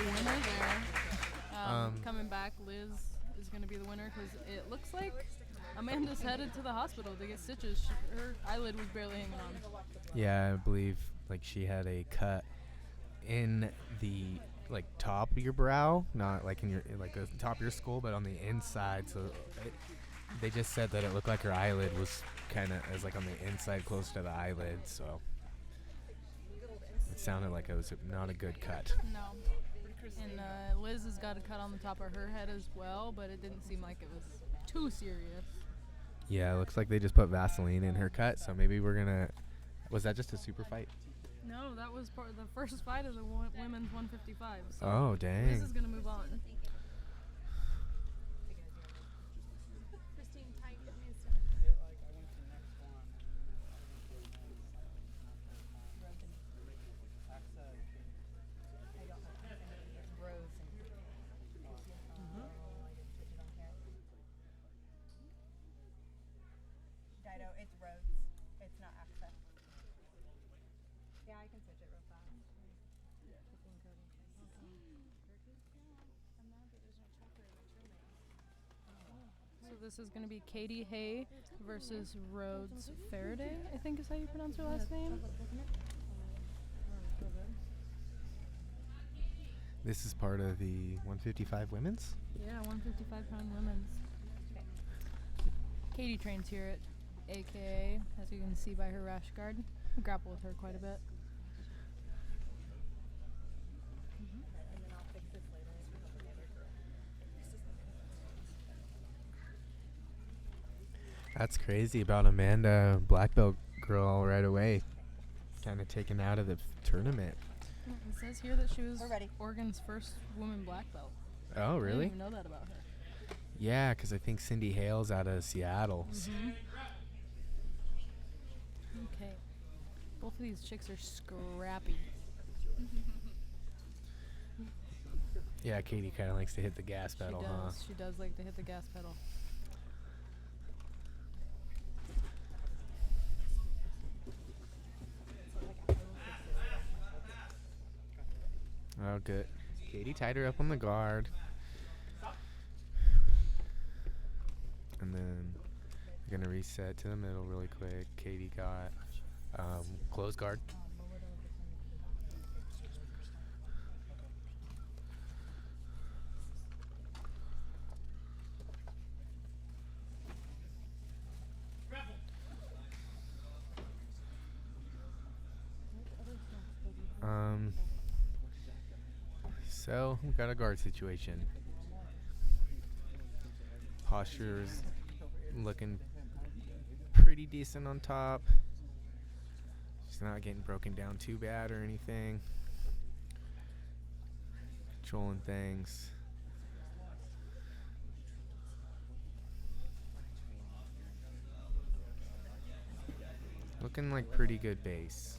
winner there. Coming back, Liz is going to be the winner because it looks like Amanda's headed to the hospital to get stitches. Her eyelid was barely hanging on. Yeah, I believe like she had a cut in the like top of your brow, not like in your like the top of your skull, but on the inside. So they just said that it looked like her eyelid was kind of as like on the inside, close to the eyelid. So it sounded like it was not a good cut. No. And Liz has got a cut on the top of her head as well, but it didn't seem like it was too serious. Yeah, it looks like they just put Vaseline in her cut. So maybe we're gonna. Was that just a super fight? No, that was part of the first fight of the women's 155. So Oh, dang. Liz is gonna move on. It's Rhodes. It's not AXA. Yeah, I can switch it real fast. So this is going to be Katie Hay versus Rhodes Faraday, I think is how you pronounce her last name. This is part of the 155 women's? Yeah, 155-pound women's. Katie trains here at AKA, as you can see by her rash guard. I grapple with her quite a bit. That's crazy about Amanda, black belt girl right away. Kind of taken out of the tournament. It says here that she was Oregon's first woman black belt. Oh, really? I didn't even know that about her. Yeah, because I think Cindy Hale's out of Seattle. Mm-hmm. Okay. Both of these chicks are scrappy. Yeah, Katie kind of likes to hit the gas pedal, huh? She does like to hit the gas pedal. Oh, good. Katie tied her up on the guard. And then we're going to reset to the middle really quick. Katie got closed guard. So we got a guard situation. Posture's looking pretty decent on top. She's not getting broken down too bad or anything. Controlling things. Looking like pretty good base.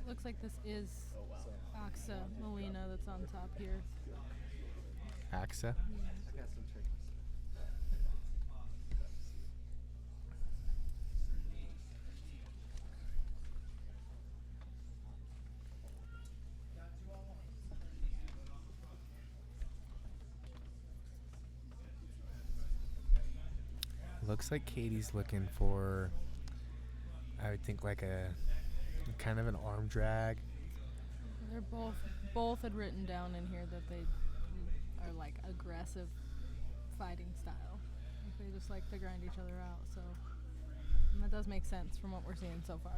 Looks like this is Axa Molina that's on top here. Axa? Yeah. Looks like Katie's looking for, I would think, like a kind of an arm drag. They're both had written down in here that they are like aggressive fighting style. Like they just like to grind each other out. So and that does make sense from what we're seeing so far.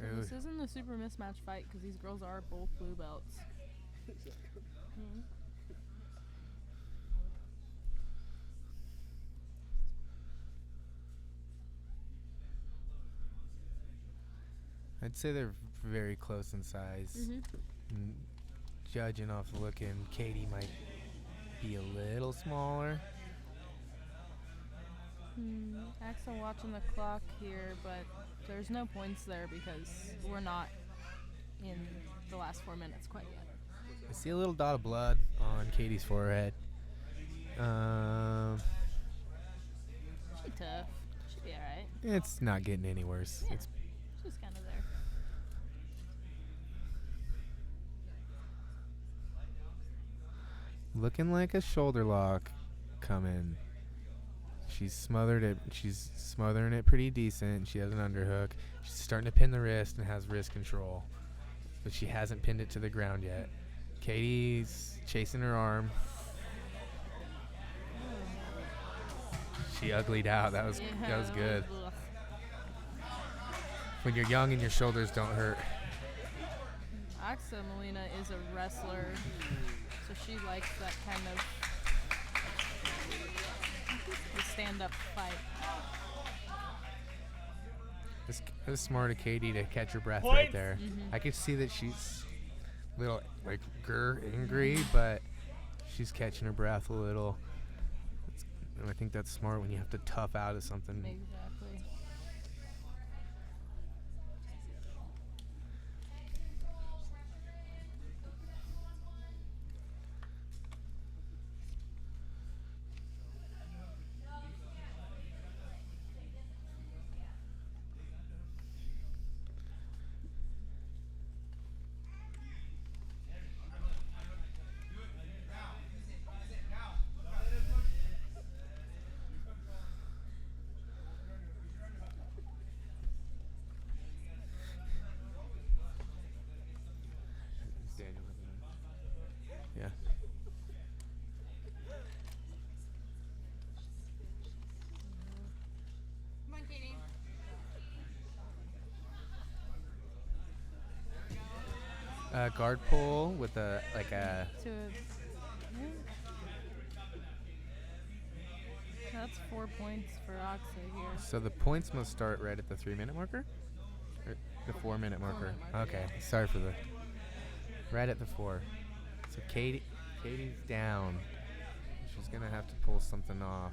So this isn't a super mismatched fight because these girls are both blue belts. I'd say they're very close in size. Mm, Judging off the looking, Katie might be a little smaller. Axel watching the clock here, but there's no points there because we're not in the last 4 minutes quite yet. I see a little dot of blood on Katie's forehead. She's tough. She'll be alright. It's not getting any worse. Yeah. It's She's kind of there. looking like a shoulder lock coming. She's smothered it. She's smothering it pretty decent. She has an underhook. She's starting to pin the wrist and has wrist control, but she hasn't pinned it to the ground yet. Katie's chasing her arm. She uglied out. That was good. Ugh. When you're young and your shoulders don't hurt. Axa Molina is a wrestler, so she likes that kind of the stand-up fight. It was smart of Katie to catch her breath right there. I could see that she's a little like angry, but she's catching her breath a little. And I think that's smart when you have to tough out of something. Exactly. Yeah. Come on, Katie. Guard pull with a That's 4 points for Axa here. So the points must start right at the 3-minute marker? Or the 4-minute marker. 4-minute marker, Okay. yeah. Sorry for the right at the 4. So Katie's down. She's gonna have to pull something off.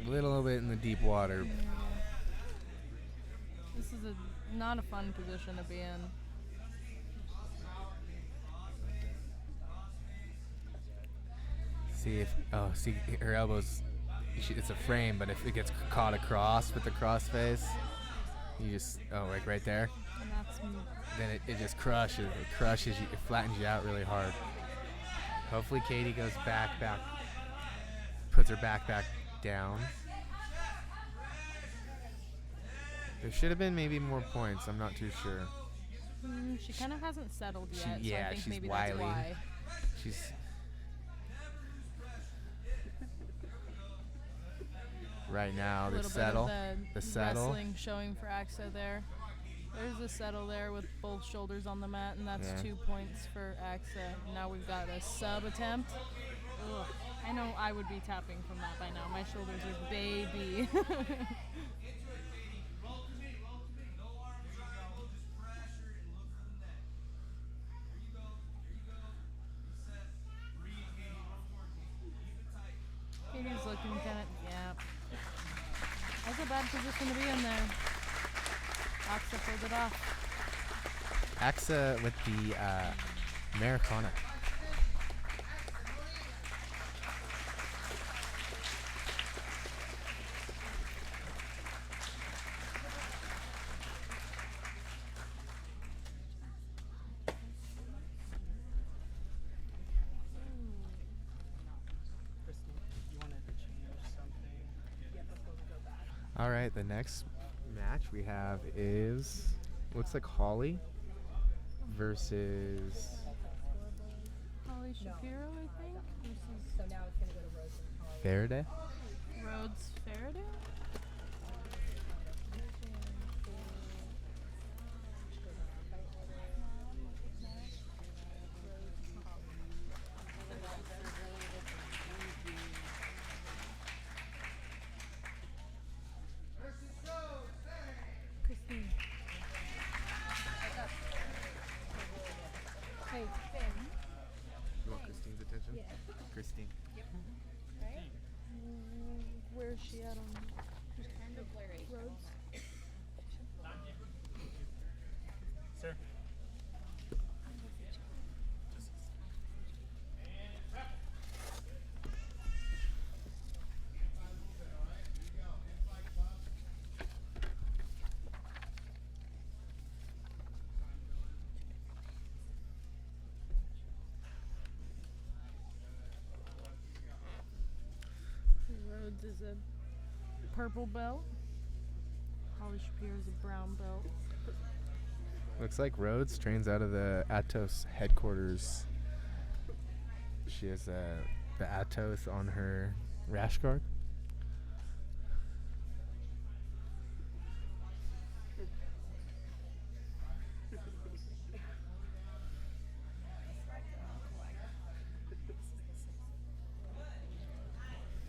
A little bit in the deep water. This is not a fun position to be in. See her elbows. It's a frame, but if it gets caught across with the crossface, you just like right there. And that's Then it just crushes. It crushes you. It flattens you out really hard. Hopefully Katie goes back, puts her back down. There should have been maybe more points. I'm not too sure. she kind of hasn't settled yet, so Yeah, I think she's maybe wily. that's why. She's right now A the little settle. bit of The settle. wrestling showing for Axa there. There's a settle there with both shoulders on the mat, and that's Yeah. 2 points for Axa. Now we've got a sub attempt. Ugh. I know I would be tapping from that by now. My shoulders are baby. Katie's looking kind of, yeah. That's a bad position to be in there. Axa pulled it off. Axa with the Americana. All right, the next match we have is looks like Holly versus Holly Shapiro, I think. So now it's going to go to Rose and Holly. Faraday. Rhodes Faraday? is a purple belt. Holly Shapiro is a brown belt. Looks like Rhodes trains out of the Atos headquarters. She has the Atos on her rash guard.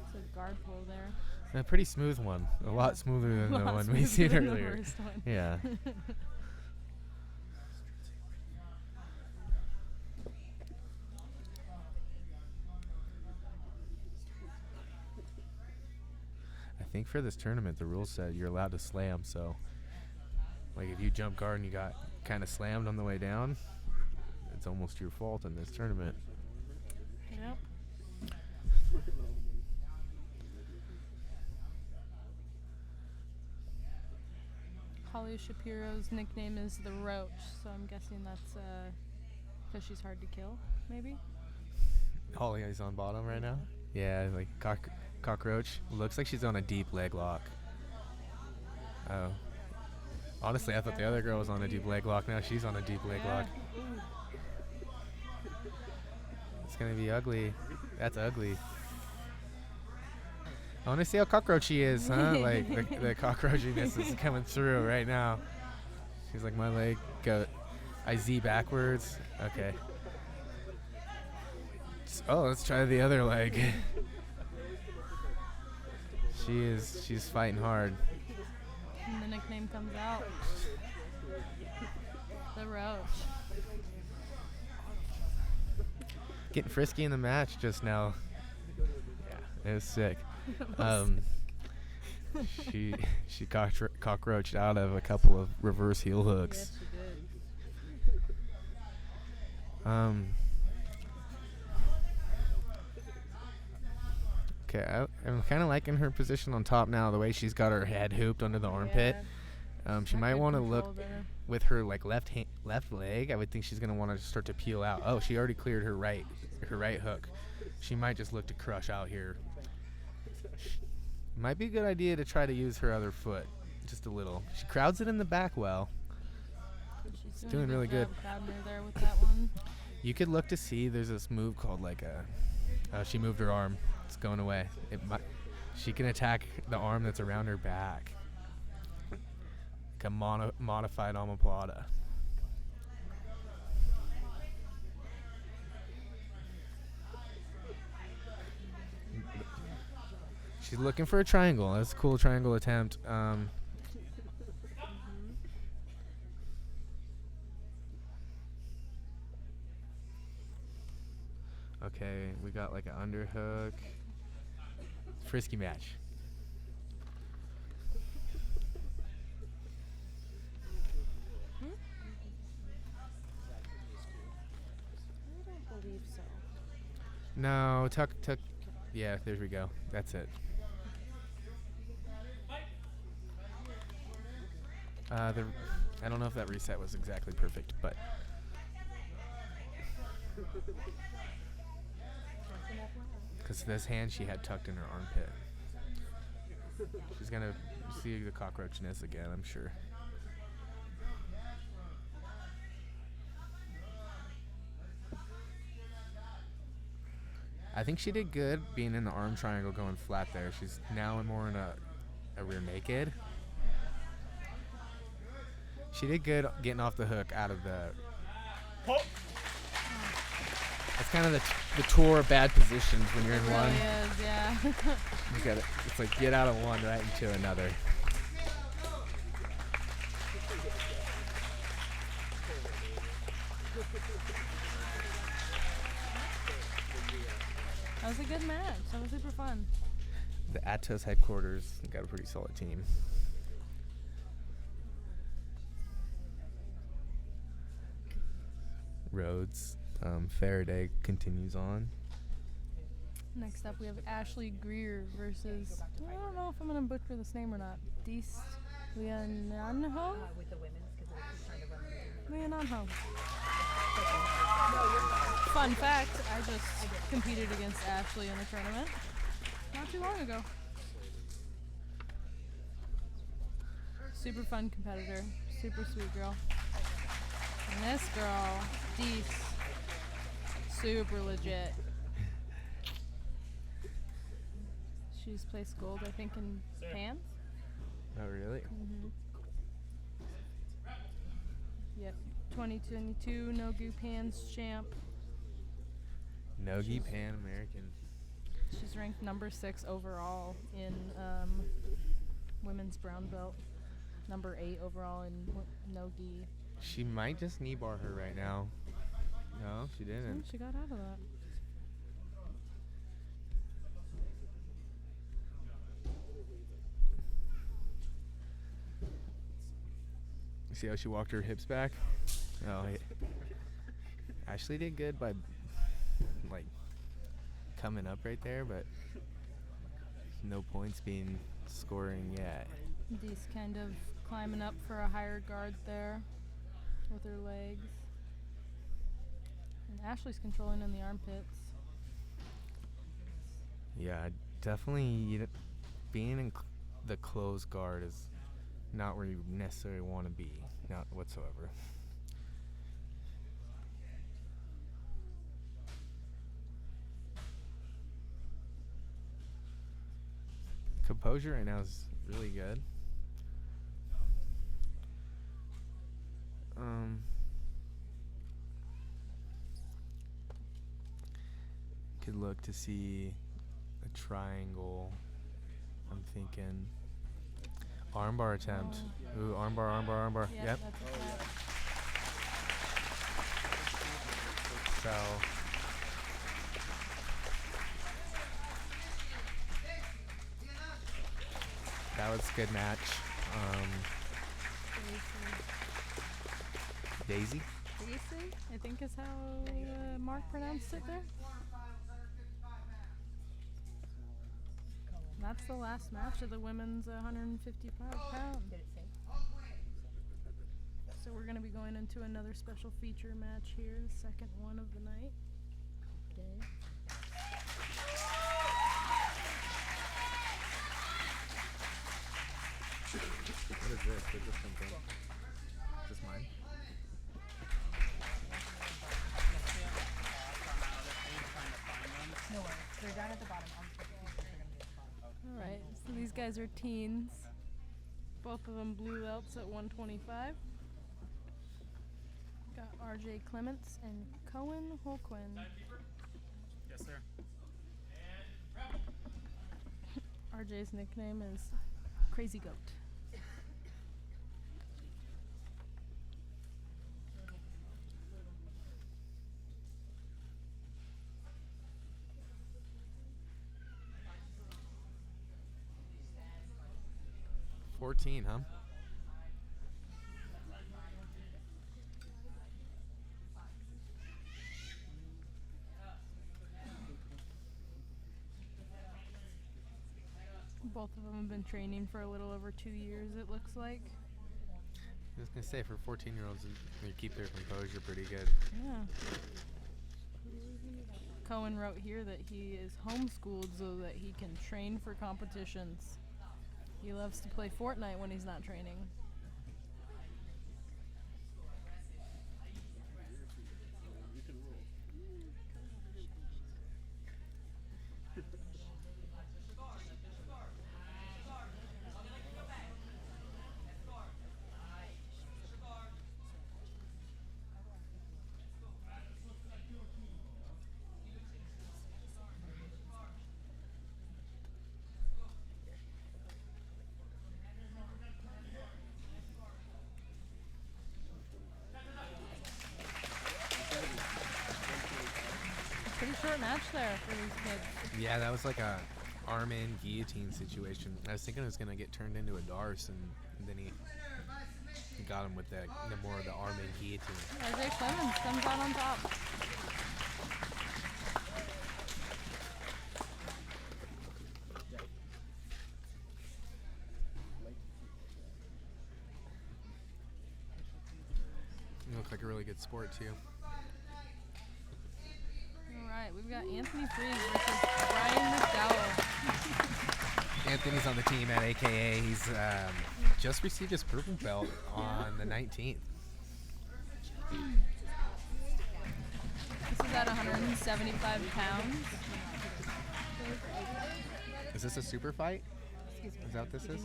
It's a guard pull there. A pretty smooth one. A lot smoother than the one we seen earlier. Yeah. I think for this tournament, the rules said you're allowed to slam. So, like, if you jump guard and you got kind of slammed on the way down, it's almost your fault in this tournament. Yep. Holly Shapiro's nickname is the Roach, so I'm guessing that's because she's hard to kill, maybe? Holly is on bottom right now? Yeah, like cockroach. Looks like she's on a deep leg lock. Oh. Honestly, I thought the other girl was on a deep leg lock. Now she's on a deep leg lock. It's going to be ugly. That's ugly. I want to see how cockroachy is, huh? Like, the cockroachiness is coming through right now. She's like, my leg, go. I Z backwards. Okay. Oh, let's try the other leg. She's fighting hard. And the nickname comes out. The Roach. Getting frisky in the match just now. Yeah, it was sick. She cockroached out of a couple of reverse heel hooks. Yes, she did. Okay, I'm kind of liking her position on top now. The way she's got her head hooped under the armpit. She might want to look with her like left leg. I would think she's gonna want to start to peel out. Oh, she already cleared her right hook. She might just look to crush out here. Might be a good idea to try to use her other foot just a little. She crowds it in the back well. She's doing really good. Crowding her there with that one. You could look to see there's this move called like she moved her arm. It's going away. She can attack the arm that's around her back. Like a modified omoplata. She's looking for a triangle. That's a cool triangle attempt. Okay, we got like an underhook. Frisky match. I don't believe so. No, tuck. Yeah, there we go. That's it. I don't know if that reset was exactly perfect, but because this hand she had tucked in her armpit. She's gonna see the cockroachness again, I'm sure. I think she did good being in the arm triangle going flat there. She's now more in a rear naked. She did good getting off the hook out of the... That's kind of the tour of bad positions when you're in It one. really is, yeah. You gotta, it's like get out of one right into another. That was a good match. That was super fun. The Atos headquarters got a pretty solid team. Rhodes, Faraday continues on. Next up, we have Ashley Greer versus, I don't know if I'm going to butcher this name or not, Dis Liananho? With the women's, because I keep trying to run. Liananho. Fun fact, I just competed against Ashley in the tournament not too long ago. Super fun competitor. Super sweet girl. And this girl, Deese, super legit. She's placed gold, I think, in pants. Oh, really? Yep. 2022 No-Gu Pans champ. Nogi Pan American. She's ranked number 6 overall in women's brown belt. Number 8 overall in No-Gi. She might just knee bar her right now. No, she didn't. She got out of that. See how she walked her hips back? Oh, Ashley did good by like coming up right there, but no points being scoring yet. Deese kind of climbing up for a higher guard there with her legs. And Ashley's controlling in the armpits. Yeah, definitely being in the closed guard is not where you necessarily want to be, not whatsoever. Composure right now is really good. Could look to see a triangle. I'm thinking armbar attempt. Ooh, armbar. Yeah, Yep. that's a tap. So that was a good match. Daisy? Daisy, I think is how Mark pronounced it there. That's the last match of the women's 155 pound. Did it say? So we're going to be going into another special feature match here, the second one of the night. Okay. What is this? Is this something? Is this mine? No worries. They're down at the bottom. I'll just put the picture. They're gonna be at the bottom. Alright, so these guys are teens. Both of them blue belts at 125. Got RJ Clements and Cohen Holquin. Yes, sir. RJ's nickname is Crazy Goat. $14, huh? Both of them have been training for a little over 2 years, it looks like. I was gonna say for 14-year-olds, they keep their composure pretty good. Yeah. Cohen wrote here that he is homeschooled so that he can train for competitions. He loves to play Fortnite when he's not training. Pretty short match there for these kids. Yeah, that was like a arm-in guillotine situation. I was thinking it was gonna get turned into a darce, and then he got him with the more of the arm-in guillotine. RJ Clemens comes out on top. You look like a really good sport too. All right, we've got Anthony Freeze versus Brian McDowell. Anthony's on the team at AKA. He's just received his purple belt on the 19th. This is at 175 pounds. Is this a super fight? Is that what this is?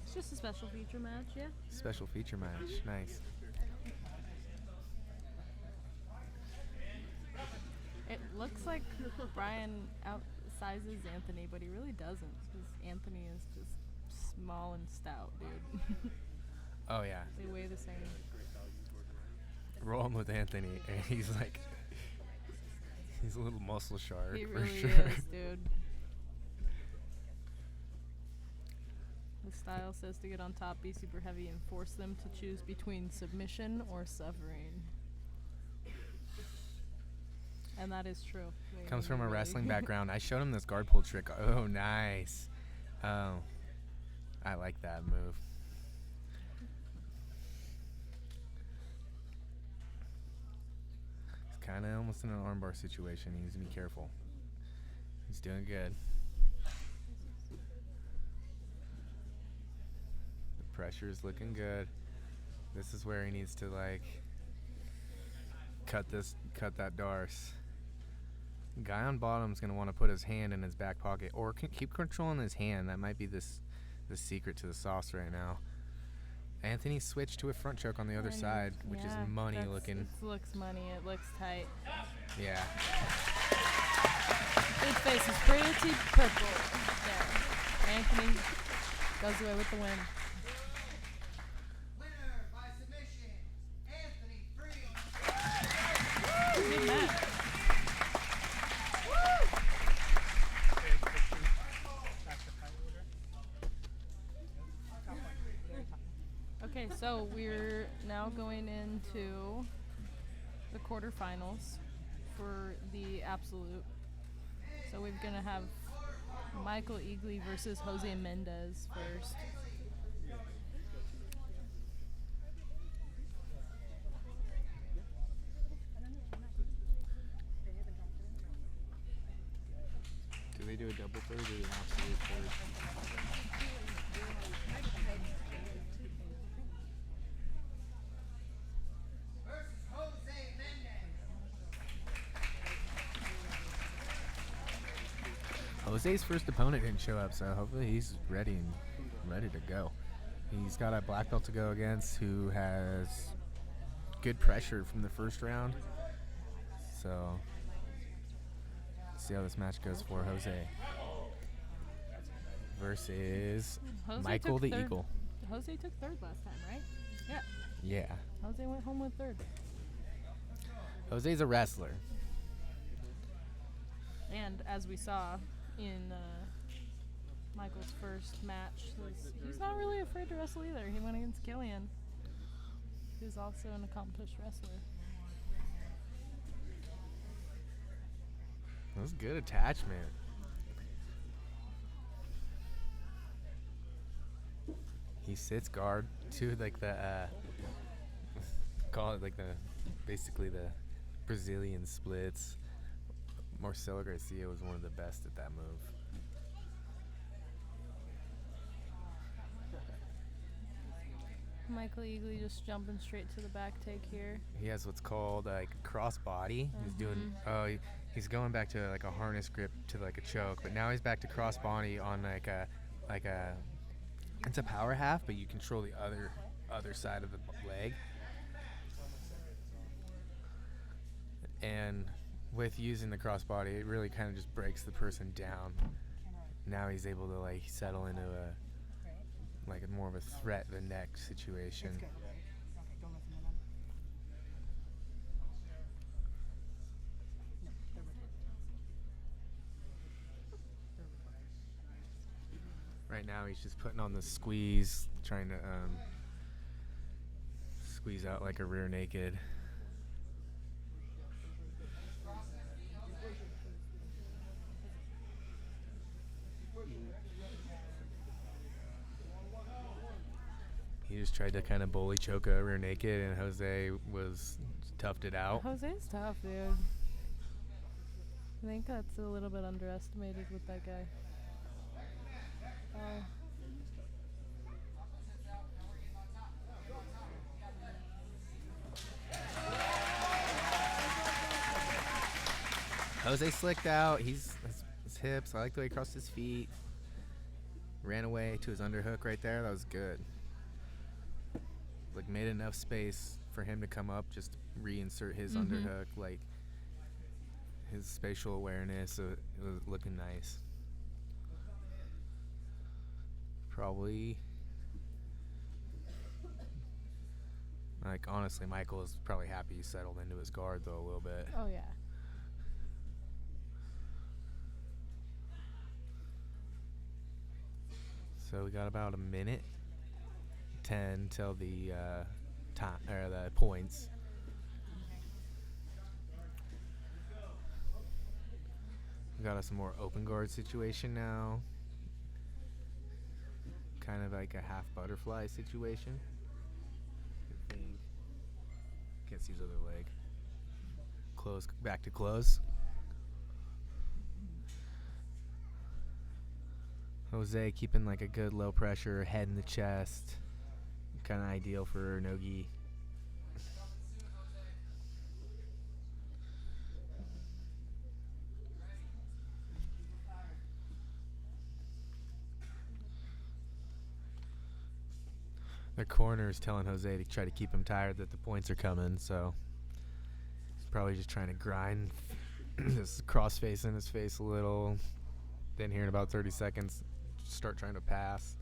It's just a special feature match, yeah. Special feature match. Nice. It looks like Brian outsizes Anthony, but he really doesn't, because Anthony is just small and stout, dude. Oh, yeah. They weigh the same. Rolling with Anthony, and he's a little muscle shark He for really sure. is, dude. The style says to get on top, be super heavy, and force them to choose between submission or suffering. And that is true. Comes from a wrestling background. I showed him this guard pull trick. Oh, nice. Oh, I like that move. He's kind of almost in an armbar situation. He needs to be careful. He's doing good. The pressure's looking good. This is where he needs to cut that Darce. Guy on bottom is going to want to put his hand in his back pocket or keep controlling his hand. That might be the secret to the sauce right now. Anthony switched to a front choke on the other side, which is money looking. It looks money. It looks tight. Yeah. His face is pretty purple. There. Anthony goes away with the win. Winner by submission, Anthony Free. Good match. Okay, so we're now going into the quarterfinals for the absolute. So we're gonna have Michael Eagley versus Jose Mendez first. Do they do a double third or an absolute third? Versus Jose Mendez. Jose's first opponent didn't show up, so hopefully he's ready to go. He's got a black belt to go against who has good pressure from the first round. So let's see how this match goes for Jose versus Jose Michael took the third. Eagle. Jose took third last time, right? Yeah. Yeah. Jose went home with third. Jose's a wrestler. And as we saw in Michael's first match, he's not really afraid to wrestle either. He went against Killian, who's also an accomplished wrestler. That was good attachment. He sits guard to the call it basically the Brazilian splits. Marcelo Garcia was one of the best at that move. Michael Eagley just jumping straight to the back take here. He has what's called cross body. He's doing he's going back to a harness grip to a choke, but now he's back to cross body on it's a power half, but you control the other side of the leg. And with using the cross body, it really kind of just breaks the person down. Now he's able to settle into a more of a threat the neck situation. Right now he's just putting on the squeeze, trying to squeeze out like a rear naked. He just tried to kind of bully choke a rear naked, and Jose was toughed it out. Jose's tough, dude. I think that's a little bit underestimated with that guy. Oh. Jose slicked out. His hips. I like the way he crossed his feet. Ran away to his underhook right there. That was good. Like, made enough space for him to come up, just reinsert his underhook. Like, his spatial awareness, it was looking nice. Probably, like, honestly, Michael is probably happy he settled into his guard, though, a little bit. Oh, yeah. So we got about a minute 10 till the time or the points. We got us a more open guard situation now. Kind of like a half butterfly situation. I think. Can't see his other leg. Close, back to close. Jose keeping like a good low pressure, head in the chest. Kind of ideal for Nogi. The corner's telling Jose to try to keep him tired that the points are coming, so he's probably just trying to grind this cross face in his face a little. Then here in about 30 seconds, start trying to pass.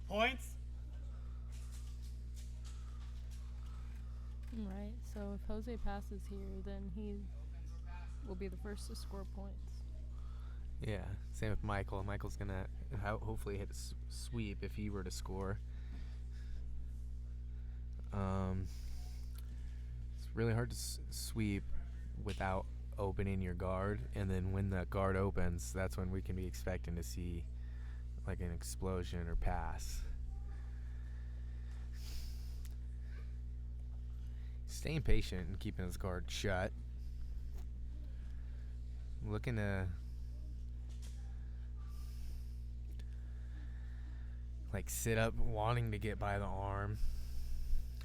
Points? Right. So if Jose passes here, then he will be the first to score points. Yeah, same with Michael. Michael's going to hopefully hit a sweep if he were to score. It's really hard to sweep without opening your guard, and then when that guard opens, that's when we can be expecting to see like an explosion or pass. Staying patient and keeping his guard shut. Looking to like sit up, wanting to get by the arm.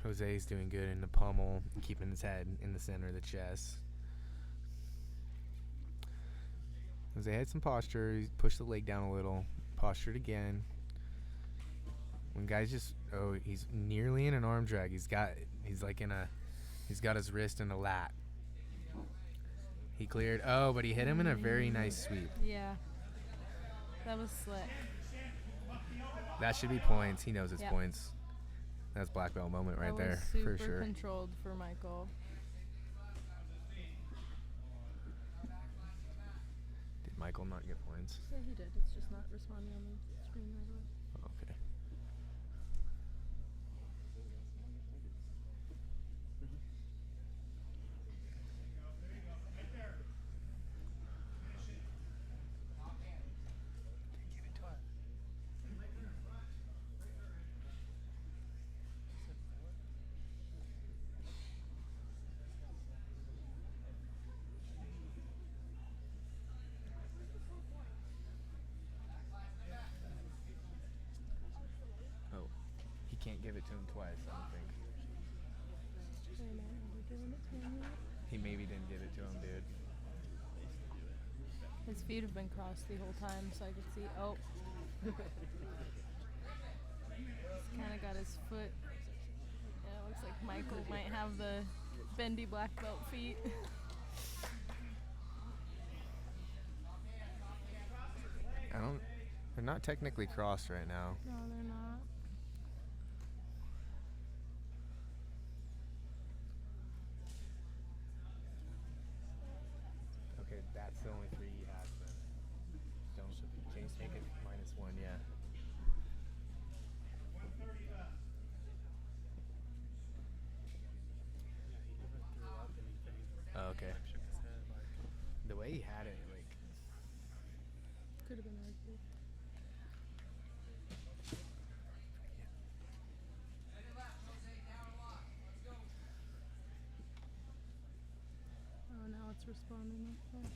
Jose's doing good in the pummel, keeping his head in the center of the chest. Jose had some posture. He pushed the leg down a little, postured again. When guys just, he's nearly in an arm drag. He's got his wrist in a lat. He cleared. Oh, but he hit him in a very nice sweep. Yeah. That was slick. That should be points. He knows it's Yep. points. That's black belt moment right That there, was for super sure. controlled for Michael. Did Michael not get points? Yeah, he did. It's just not responding on the screen right away. Okay. Oh, he can't give it to him twice, I don't think. They might not be giving it to him yet. He maybe didn't give it to him, dude. His feet have been crossed the whole time, so I could see. Oh. He's kind of got his foot. Yeah, it looks like Michael might have the bendy black belt feet. They're not technically crossed right now. No, they're not. Okay, that's the only three he has then. Don't change, make it -1, yeah. Oh, okay. The way he had it, like, Could have been argued. responding up there.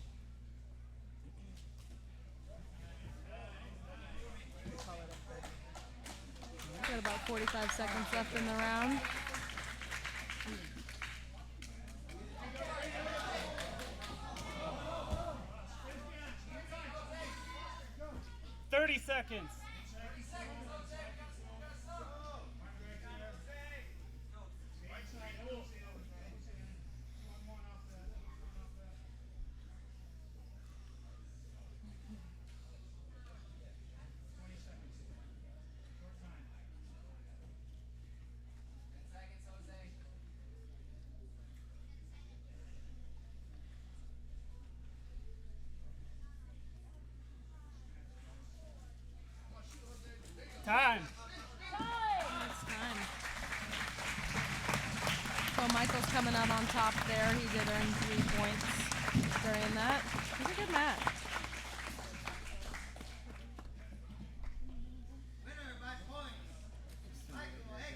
Got about 45 seconds left in the round. 30 seconds. Time. It's time. So Michael's coming out on top there. He did earn 3 points during that. It was a good match. Winner by points. Michael Egg.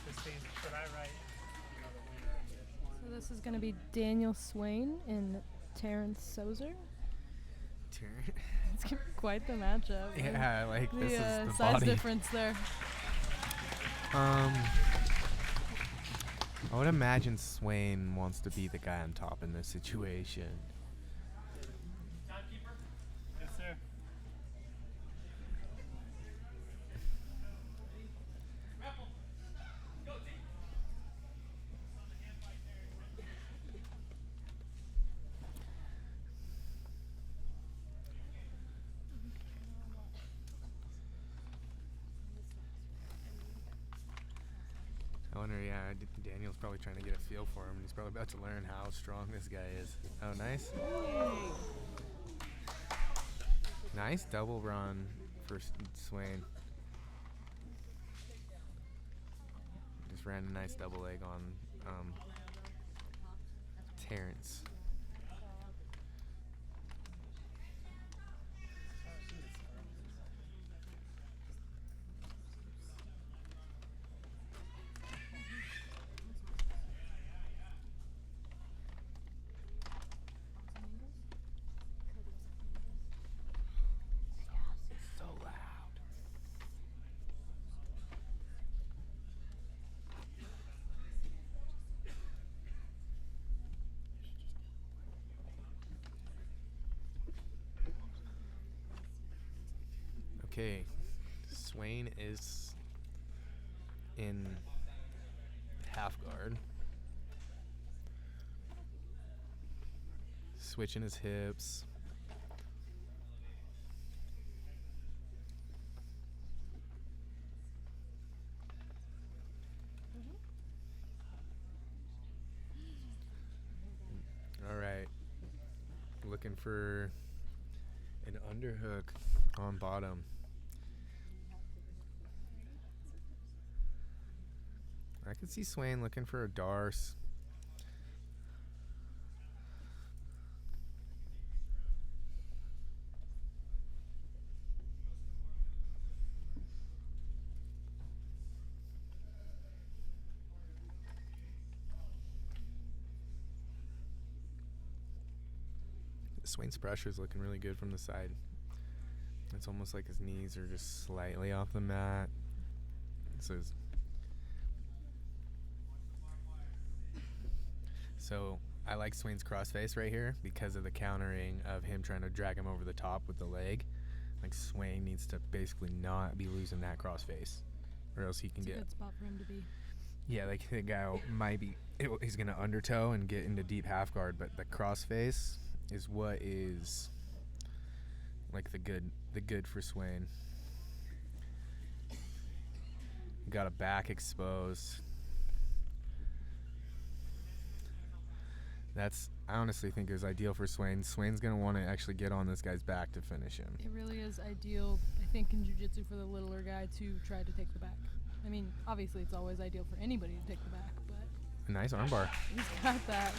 Christine, should I write the winner of this one? So this is going to be Daniel Swain and Terrence Sozer. It's gonna be quite the matchup. Yeah, like The this is the size body. difference there. I would imagine Swain wants to be the guy on top in this situation. Yes, sir. I wonder, yeah, Daniel's probably trying to get a feel for him. He's probably about to learn how strong this guy is. Oh, nice. Nice double run for Swain. Just ran a nice double leg on Terrence. So loud. Okay, Swain is in half guard. Switching his hips. All right. Looking for an underhook on bottom. I could see Swain looking for a Darce. Swain's pressure is looking really good from the side. It's almost like his knees are just slightly off the mat. So I like Swain's crossface right here because of the countering of him trying to drag him over the top with the leg. Like Swain needs to basically not be losing that crossface, or else he can It's a get. good spot for him to be. Yeah, like the guy might be. He's gonna undertow and get into deep half guard, but the crossface is what is like the good for Swain. Got a back exposed. I honestly think it was ideal for Swain. Swain's going to want to actually get on this guy's back to finish him. It really is ideal, I think, in jiu-jitsu for the littler guy to try to take the back. I mean, obviously it's always ideal for anybody to take the back, but A nice armbar. he's got that.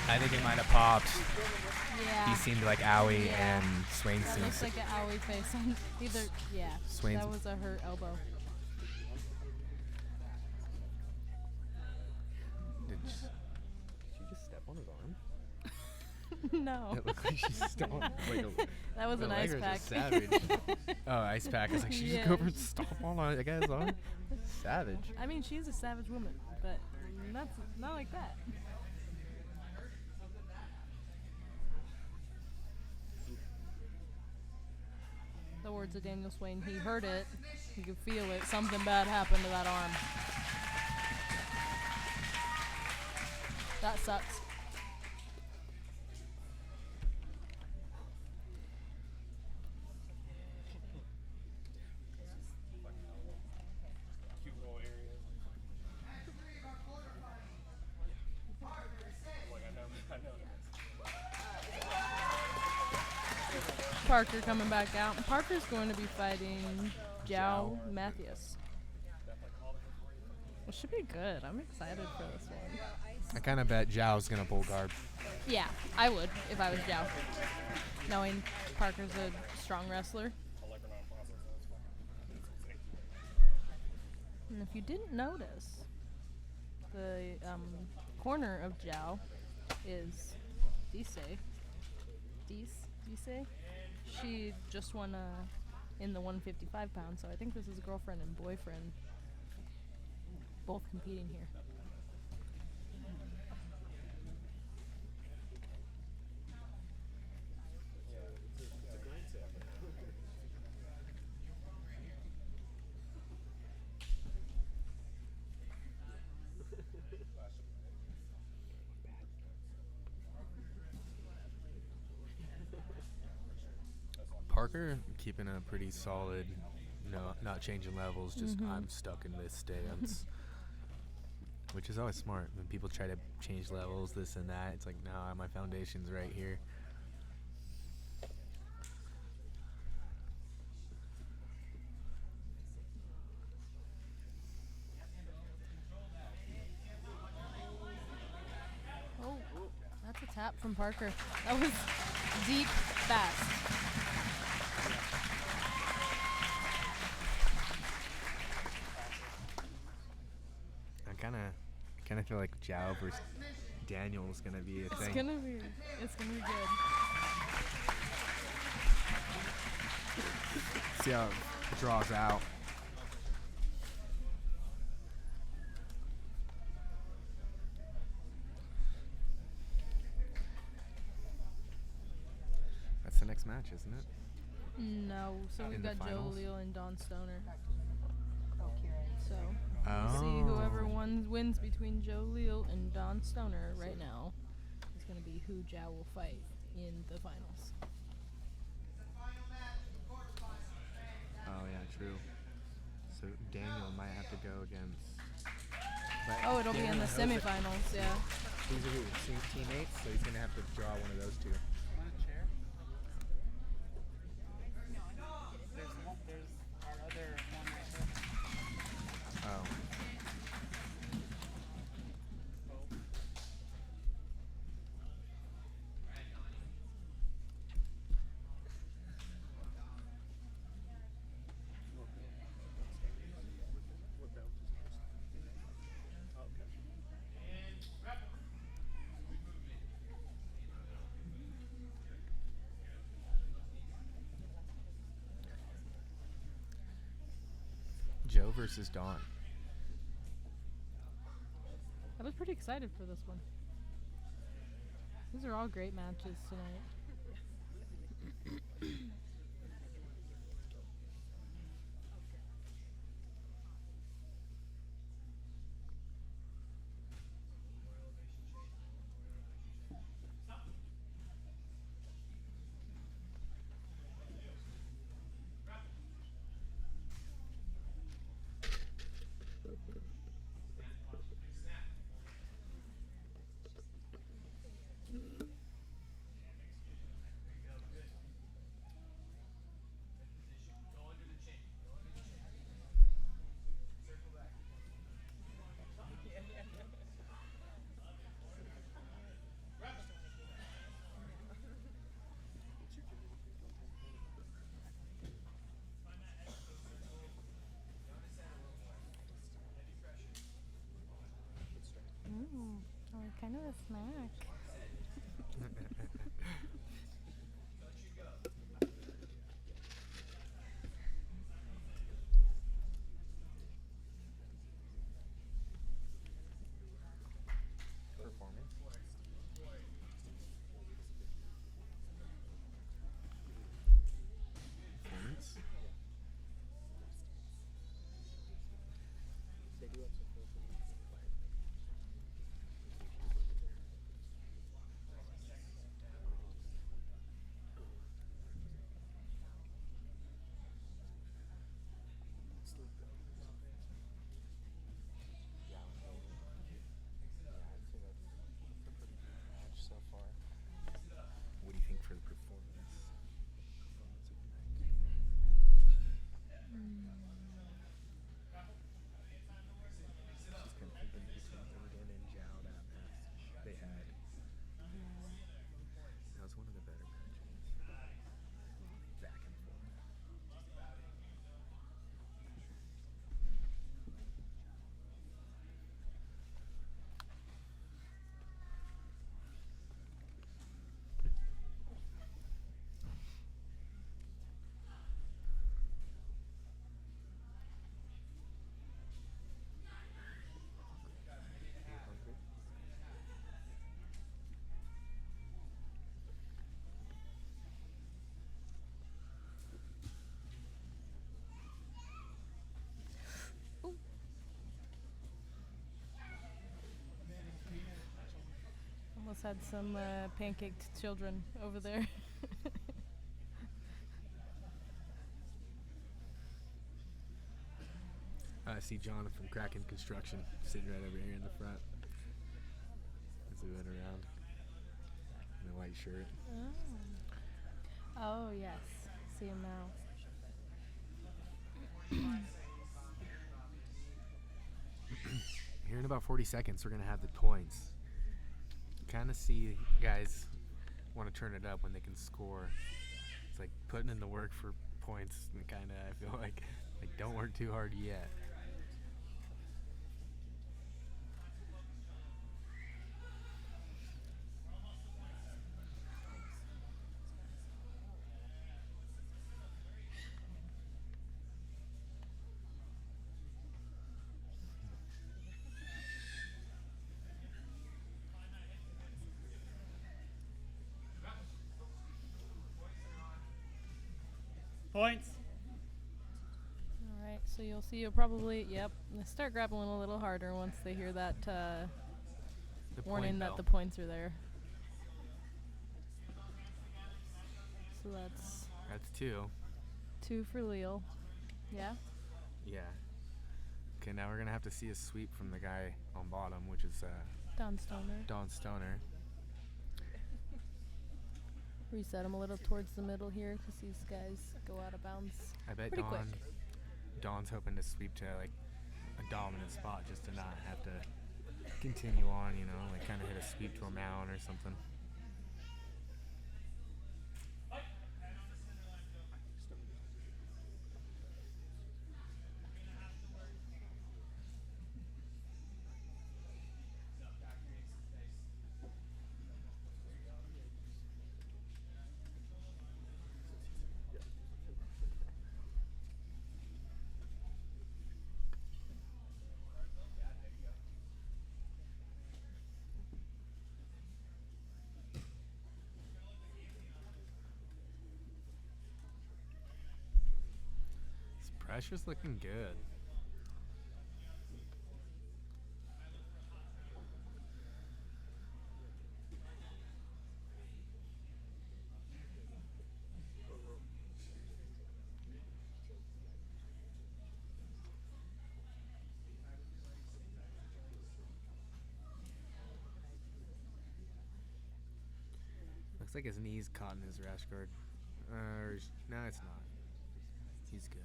I think it might have popped. Yeah. He seemed like owie, Yeah. and Swain That seems looks like an owie face on either. Yeah. Swain's- That was a hurt elbow. Did she just step on his arm? No. It looked like she stepped on That was the an ice Lakers are pack. savage. Oh, ice pack. I was like, she just Yeah. go over and stomp on a guy's arm? Savage. I mean, she's a savage woman, but not like that. The words of Daniel Swain, he heard it, he could feel it, something bad happened to that arm. That sucks. Cute little area. Like I know. Parker coming back out. Parker's going to be fighting Joao Mathias. It should be good. I'm excited for this one. I kind of bet Zhao's going to bull guard. Yeah, I would if I was Joao. Knowing Parker's a strong wrestler. And if you didn't notice, the corner of Joao is Dice. Dice? She just won in the 155 pounds, so I think this is girlfriend and boyfriend both competing here. Parker keeping a pretty solid, not changing levels, just I'm stuck in this stance. Which is always smart. When people try to change levels, this and that, it's like, nah, my foundation's right here. Oh, that's a tap from Parker. That was deep, fast. I kind of feel like Zhao versus Daniel is gonna be a It's thing. gonna be good. See how it draws out. That's the next match, isn't it? No, so we've In the got Joe finals? Leal and Don Stoner. Oh, Kira. So we'll see whoever wins between Joe Leal and Don Stoner right now is going to be who Joao will fight in the finals. Oh yeah, true. So Daniel might have to go against. but Oh, it'll be in Daniel the knows it. semifinals, yeah. These are his teammates, so he's gonna have to draw one of those two. Want a chair? There's our other one right there. Oh. Joe versus Dawn. I was pretty excited for this one. These are all great matches tonight. Kind of a snack. Performance. Performance. They do have some filtering, but sleep well. Yeah, I'd say that's a pretty good match so far. What do you think for the performance? Performance of the night. She's kind of thinking between Odin and Zhao, that match they had. That was one of the better matches. Back and forth. You hungry? Almost had some pancaked children over there. I see John from Kraken Construction sitting right over here in the front. As we went around. In a white shirt. Oh, yes. See him now. Here in about 40 seconds, we're going to have the points. Kind of see guys want to turn it up when they can score. It's like putting in the work for points, and kind of, I feel like don't work too hard yet. Points. All right, so you'll probably, they start grappling a little harder once they hear that The warning point that bell. the points are there. So that's That's 2. 2 for Leal. Yeah? Yeah. Okay, now we're going to have to see a sweep from the guy on bottom, which is Don Stoner. Don Stoner. Reset him a little towards the middle here because these guys go out of bounds. I bet Pretty quick. Don's hoping to sweep to like a dominant spot just to not have to continue on, like kind of hit a sweep to a mount or something. This pressure's looking good. Looks like his knee's caught in his rash guard. No, it's not. He's good.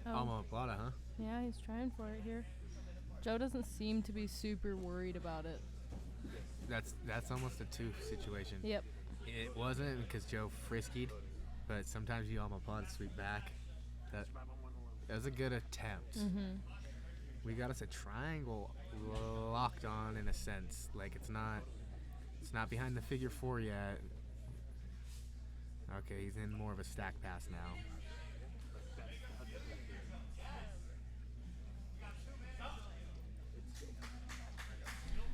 Omoplata, huh? Yeah, he's trying for it here. Joe doesn't seem to be super worried about it. That's almost a 2 situation. Yep. It wasn't because Joe friskied, but sometimes you almost pod sweep back. That was a good attempt. Mhm. We got us a triangle locked on in a sense. Like it's not behind the figure 4 yet. Okay, he's in more of a stack pass now.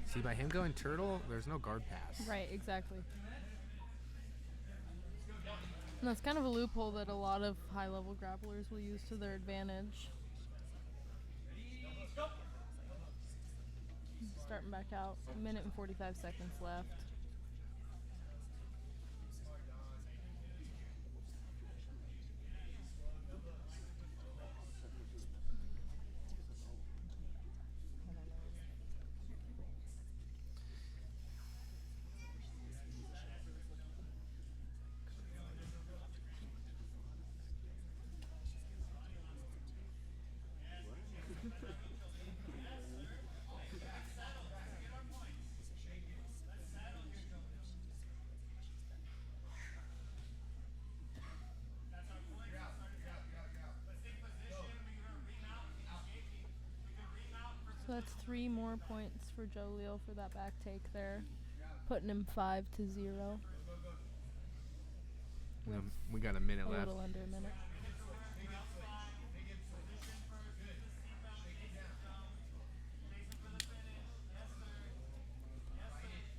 See, by him going turtle, there's no guard pass. Right, exactly. And that's kind of a loophole that a lot of high-level grapplers will use to their advantage. Starting back out, 1 minute and 45 seconds left. So that's 3 more points for Joe Leal for that back take there, putting him 5-0. We got a minute A left. little under a minute.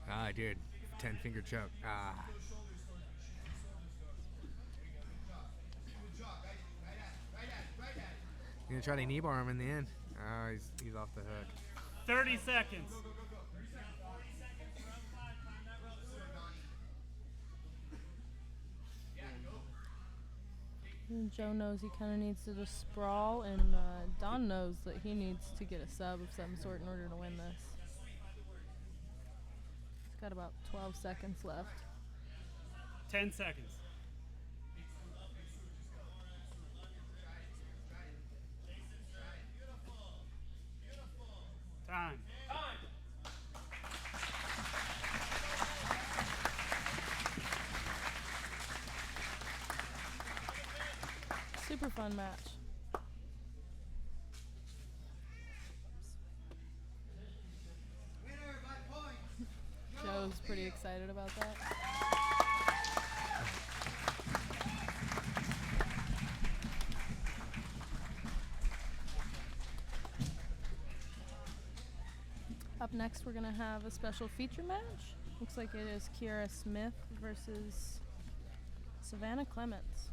Ah, dude. 10-finger choke. Ah. Gonna try to knee bar him in the end. Ah, he's off the hook. 30 seconds. And Joe knows he kind of needs to just sprawl, and Don knows that he needs to get a sub of some sort in order to win this. He's got about 12 seconds left. 10 seconds. Time. Super fun match. Joe's pretty excited about that. Up next, we're going to have a special feature match. Looks like it is Kiara Smith versus Savannah Clements.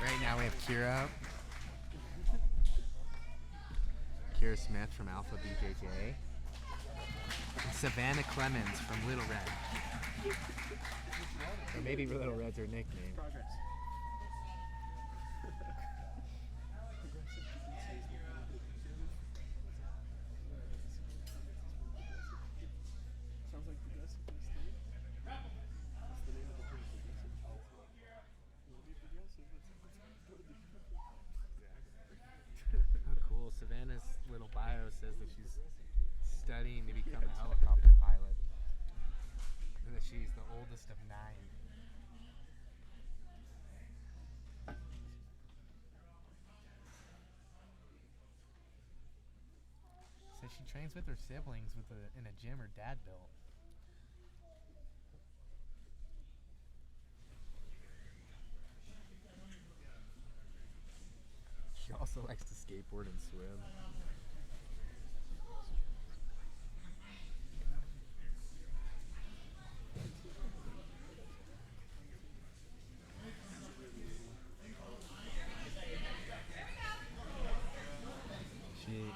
Right now we have Kira Smith from Alpha BJJ. And Savannah Clemens from Little Red. Or maybe Little Red's her nickname. Oh, cool. Savannah's little bio says that she's studying to become a helicopter pilot. And that she's the oldest of 9. Says she trains with her siblings in a gym her dad built. She also likes to skateboard and swim. She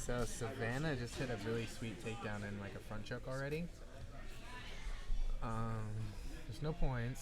So Savannah just hit a really sweet takedown in like a front choke already. There's no points.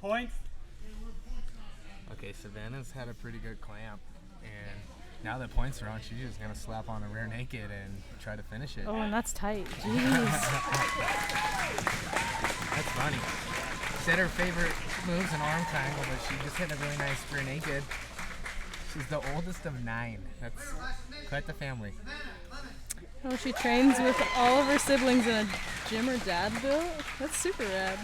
Points. Okay, Savannah's had a pretty good clamp, and now that points are on, she's just gonna slap on a rear naked and try to finish it. Oh, and that's tight. Jeez. That's funny. Said her favorite move's an arm triangle, but she just hit a really nice rear naked. She's the oldest of 9. That's quite the family. Oh, she trains with all of her siblings in a gym her dad built? That's super rad.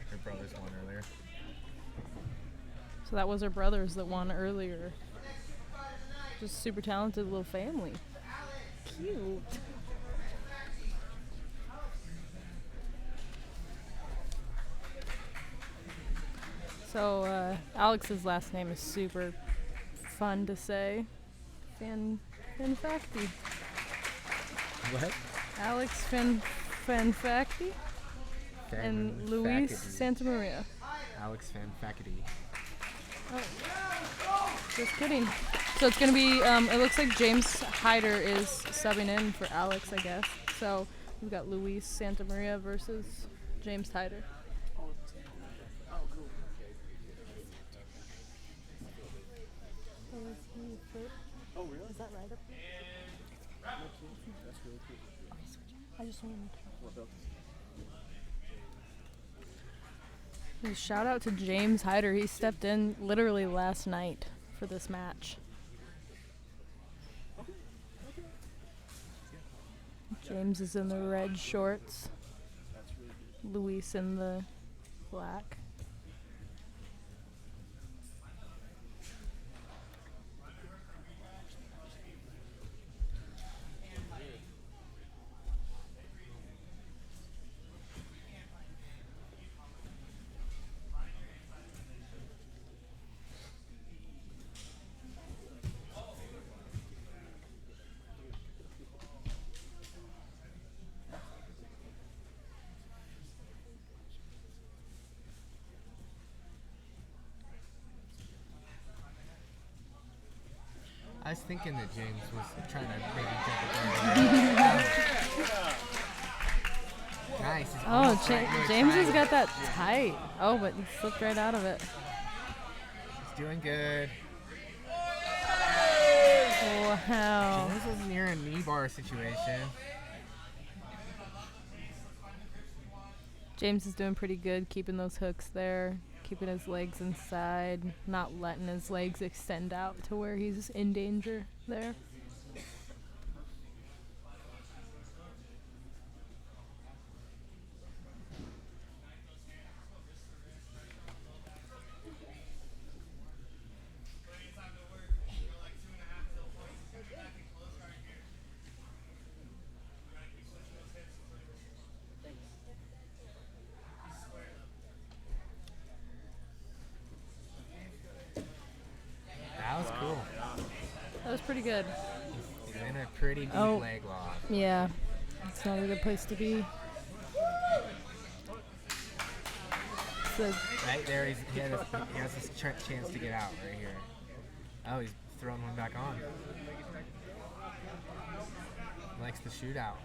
Her brothers won earlier. So that was her brothers that won earlier. Just super talented little family. Cute. So Alex's last name is super fun to say. Fanfacty. What? Alex Fanfacty and Luis Santamaria. Alex Fanfacity. Oh, just kidding. So it's gonna be. It looks like James Hyder is subbing in for Alex, I guess. So we've got Luis Santamaria versus James Hyder. Oh, really? Is that right up there? That's really cool. I just want What belt is Shout out to James Hyder. He stepped in literally last night for this match. James is in the red shorts. Luis in the black. I was thinking that James was trying to maybe jump it down. Nice. He's Oh, almost right into a James has triangle. got that tight. Oh, but he slipped right out of it. He's doing good. Wow. James was near a knee bar situation. James is doing pretty good, keeping those hooks there, keeping his legs inside, not letting his legs extend out to where he's in danger there. pretty good. He's in a pretty deep Oh. leg lock. Yeah. It's not a good place to be. So, Right there, he has his chance to get out right here. Oh, he's throwing one back on. Likes the shootout.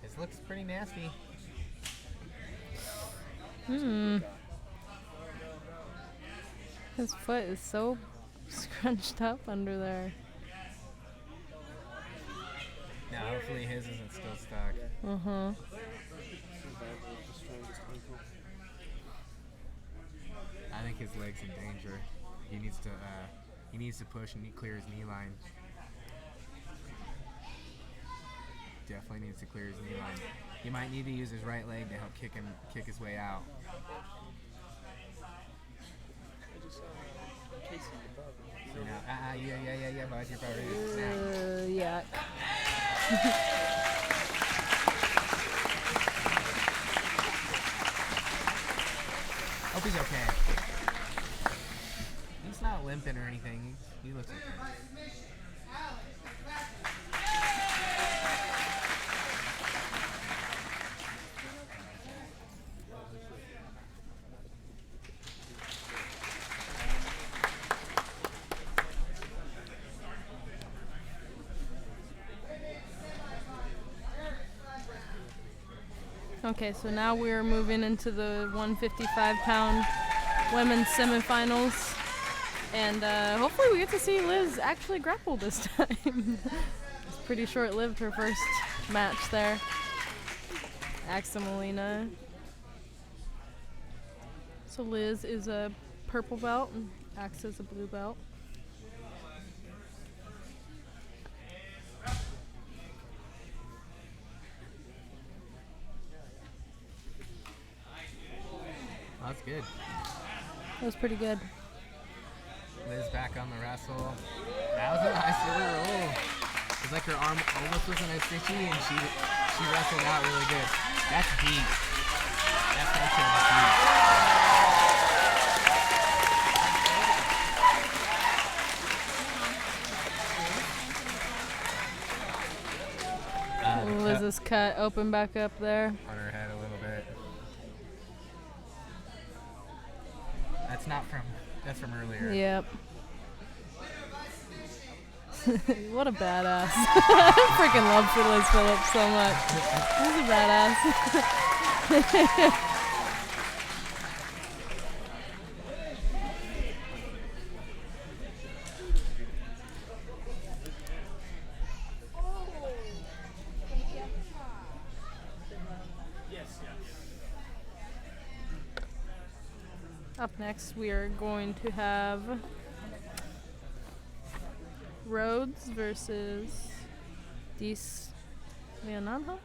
This looks pretty nasty. His foot is so scrunched up under there. Now, hopefully his isn't still stuck. Uh-huh. I think his leg's in danger. He needs to push and clear his knee line. Definitely needs to clear his knee line. He might need to use his right leg to help kick his way out. So now, yeah, bud, you're about ready to snap. Yuck. Hope he's okay. He's not limping or anything. He looks okay. Okay, so now we're moving into the 155-pound women's semifinals. And hopefully we get to see Liz actually grapple this time. It's pretty short-lived, her first match there. Axa Molina. So Liz is a purple belt and Axa is a blue belt. Oh, that's good. That was pretty good. Liz back on the wrestle. That was a nice little roll. It was like her arm almost wasn't as stitchy, and she wrestled out really good. That's deep. That's deep. Liz's cut open back up there. On her head a little bit. That's from earlier. Yep. What a badass. I freaking love Liz Phillips so much. She's a badass. Up next, we are going to have Rhodes versus Dis Leonardo.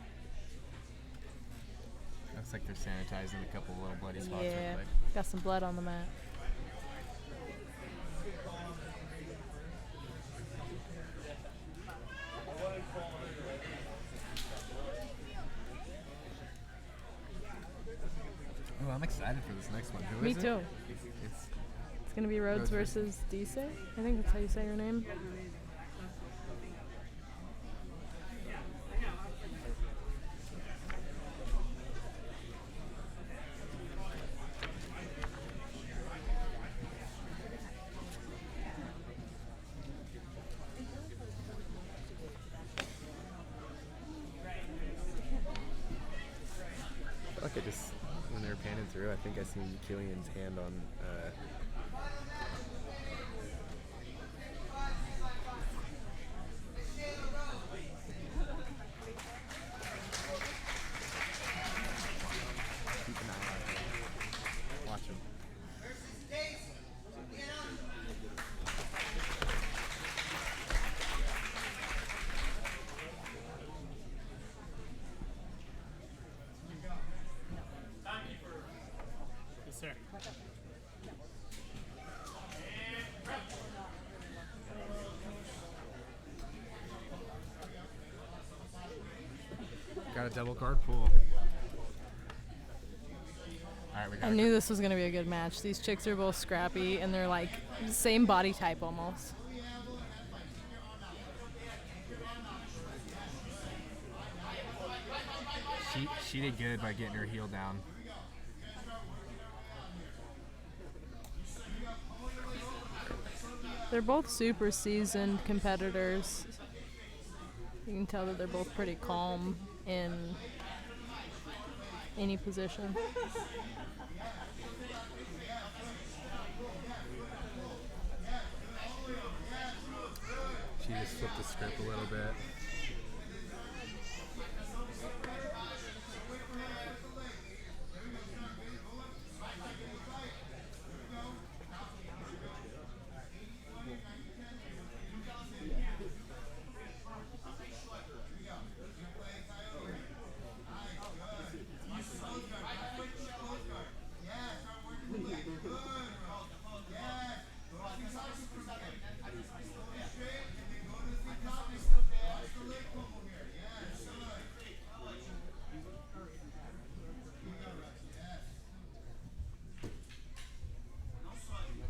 Looks like they're sanitizing a couple little bloody spots real Yeah, quick. got some blood on the mat. Oh, I'm excited for this next one. Who Me is it? too. It's It's gonna be Rhodes versus Dice. I think that's how you say your name. Okay, just when they were panning through, I think I seen Killian's hand on. Keep an eye out. Watch him. Yes, sir. got a double guard pull. right, we I got knew this was going to be a good match. These chicks are both scrappy, and they're like same body type almost. She did good by getting her heel down. They're both super seasoned competitors. You can tell that they're both pretty calm in any position. She just flipped the script a little bit.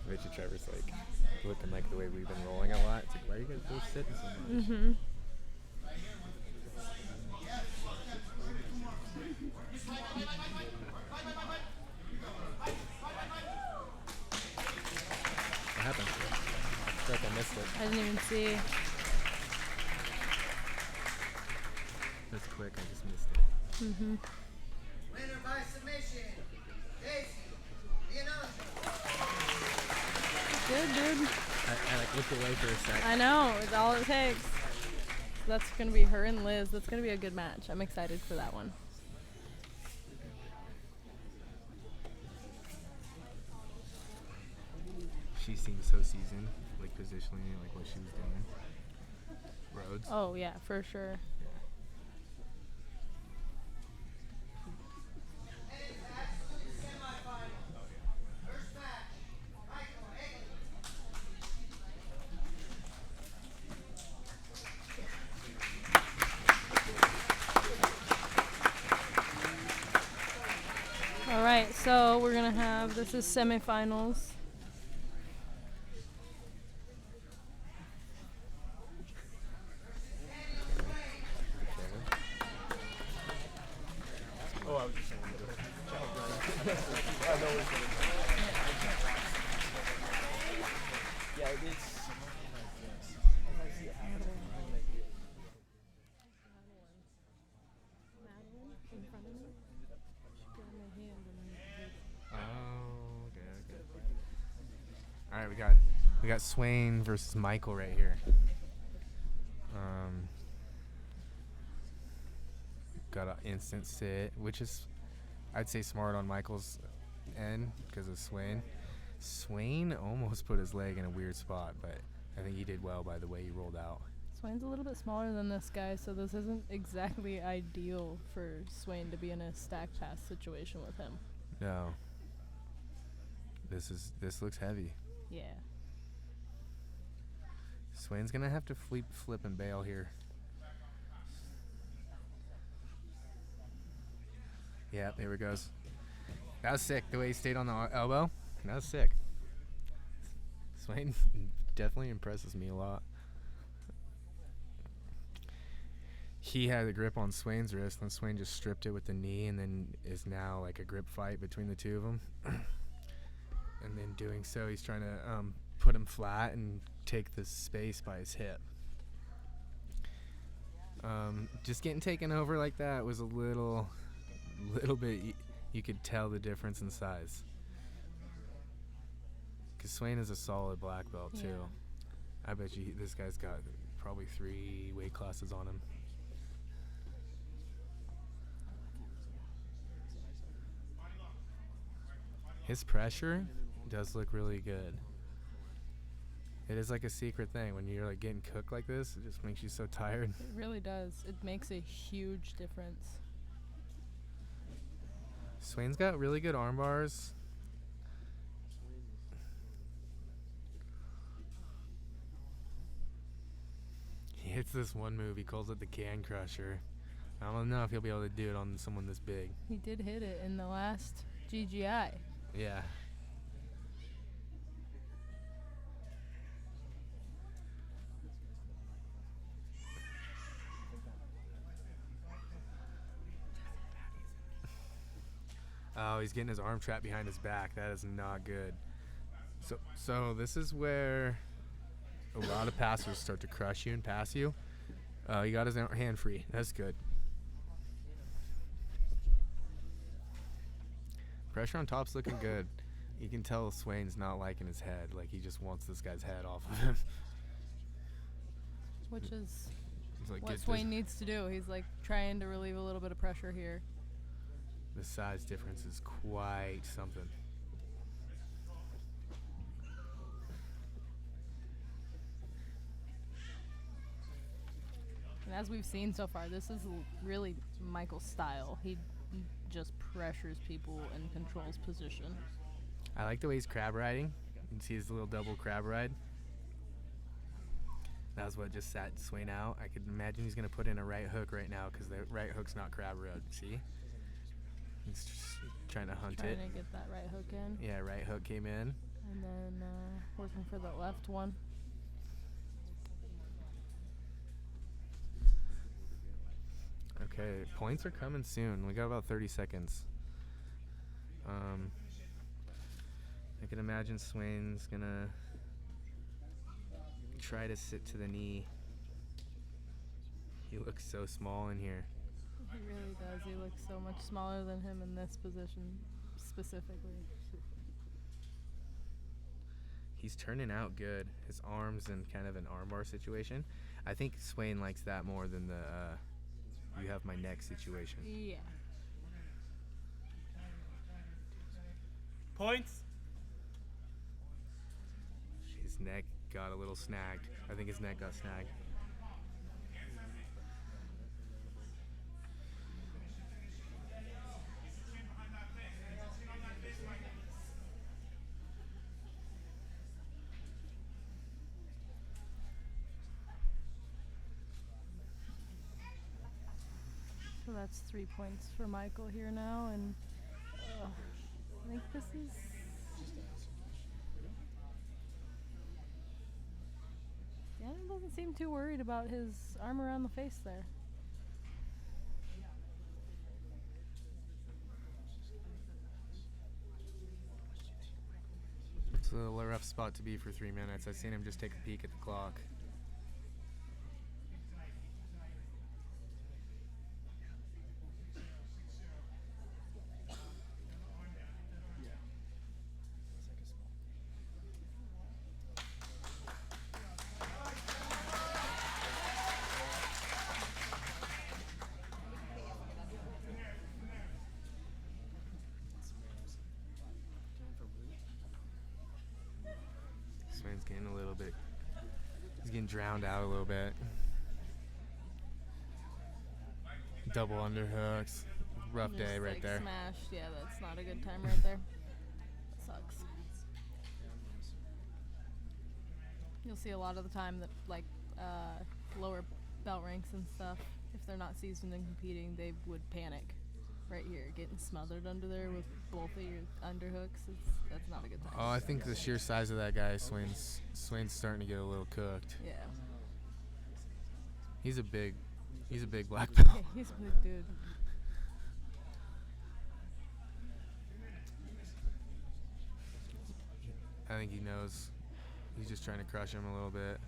Rachel Trevor's like looking like the way we've been rolling a lot. It's like, why are you guys both sitting so much? Mm-hmm. What happened? I feel like I missed it. I didn't even see. That's quick. I just missed it. Mm-hmm. Winner by submission, Casey, the announcer. Good, dude. I like looked away for a sec. I know. It's all it takes. That's going to be her and Liz. That's going to be a good match. I'm excited for that one. She seems so seasoned, like positionally, like what she was doing. Rhodes. Oh, yeah, for sure. All right, so we're going to have, this is semifinals. Oh, I was just saying. Yeah, it is. Oh, okay. All right, we got Swain versus Michael right here. Got an instant sit, which is, I'd say, smart on Michael's end because of Swain. Swain almost put his leg in a weird spot, but I think he did well by the way he rolled out. Swain's a little bit smaller than this guy, so this isn't exactly ideal for Swain to be in a stack pass situation with him. No. This looks heavy. Yeah. Swain's gonna have to flip and bail here. Yeah, there it goes. That was sick. The way he stayed on the elbow. That was sick. Swain definitely impresses me a lot. He had a grip on Swain's wrist, and Swain just stripped it with the knee, and then is now like a grip fight between the two of them. And then doing so, he's trying to put him flat and take the space by his hip. Just getting taken over like that was a little bit. You could tell the difference in size. Because Swain is a solid black belt too. Yeah. I bet you this guy's got probably 3 weight classes on him. His pressure does look really good. It is like a secret thing when you're like getting cooked like this. It just makes you so tired. It really does. It makes a huge difference. Swain's got really good arm bars. He hits this one move. He calls it the can crusher. I don't know if he'll be able to do it on someone this big. He did hit it in the last GGI. Yeah. Oh, he's getting his arm trapped behind his back. That is not good. So this is where a lot of passers start to crush you and pass you. He got his hand free. That's good. Pressure on top's looking good. You can tell Swain's not liking his head. Like, he just wants this guy's head off of him. Which is He's like, what "Get Swain needs to do. He's like trying to relieve a little bit of pressure here. The size difference is quite something. And as we've seen so far, this is really Michael's style. He just pressures people and controls position. I like the way he's crab riding. You can see his little double crab ride. That was what just sat Swain out. I could imagine he's going to put in a right hook right now because the right hook's not crab rode. See? He's just trying to hunt Trying it. to get that right hook in. Yeah, right hook came in. And then working for the left one. Okay, points are coming soon. We got about 30 seconds. I can imagine Swain's gonna try to sit to the knee. He looks so small in here. He really does. He looks so much smaller than him in this position specifically. He's turning out good. His arms in kind of an armbar situation. I think Swain likes that more than the you have my neck situation. Yeah. Points. His neck got a little snagged. I think his neck got snagged. So that's 3 points for Michael here now, and I think this is. Dan doesn't seem too worried about his arm around the face there. It's a rough spot to be for 3 minutes. I've seen him just take a peek at the clock. Swain's getting a little bit. He's getting drowned out a little bit. Double underhooks. Rough Just, day right like, there. Smashed. Yeah, that's not a good time right there. Sucks. You'll see a lot of the time that like lower belt ranks and stuff, if they're not seasoned and competing, they would panic right here, getting smothered under there with both of your underhooks. That's not a good time. Oh, I think the sheer size of that guy, Swain's starting to get a little cooked. Yeah. He's a big black belt. Yeah, he's a big dude. I think he knows. He's just trying to crush him a little bit.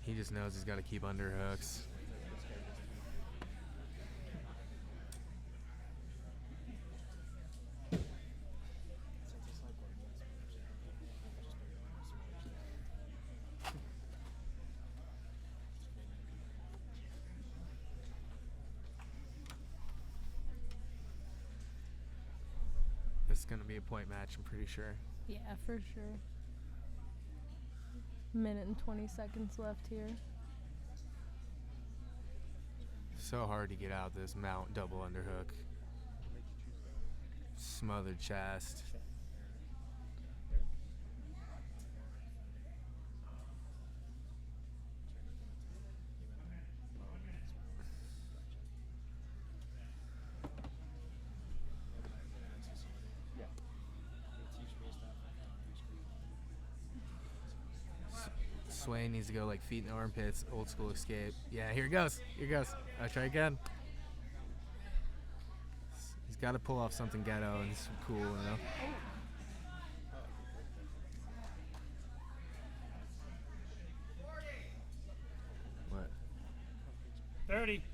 He just knows he's got to keep underhooks. This is going to be a point match, I'm pretty sure. Yeah, for sure. Minute and 20 seconds left here. So hard to get out this mount double underhook. Smothered chest. Swain needs to go like feet in the armpits, old school escape. Yeah, here he goes. Here he goes. I'll try again. He's got to pull off something ghetto and some cool, you know? What? 30.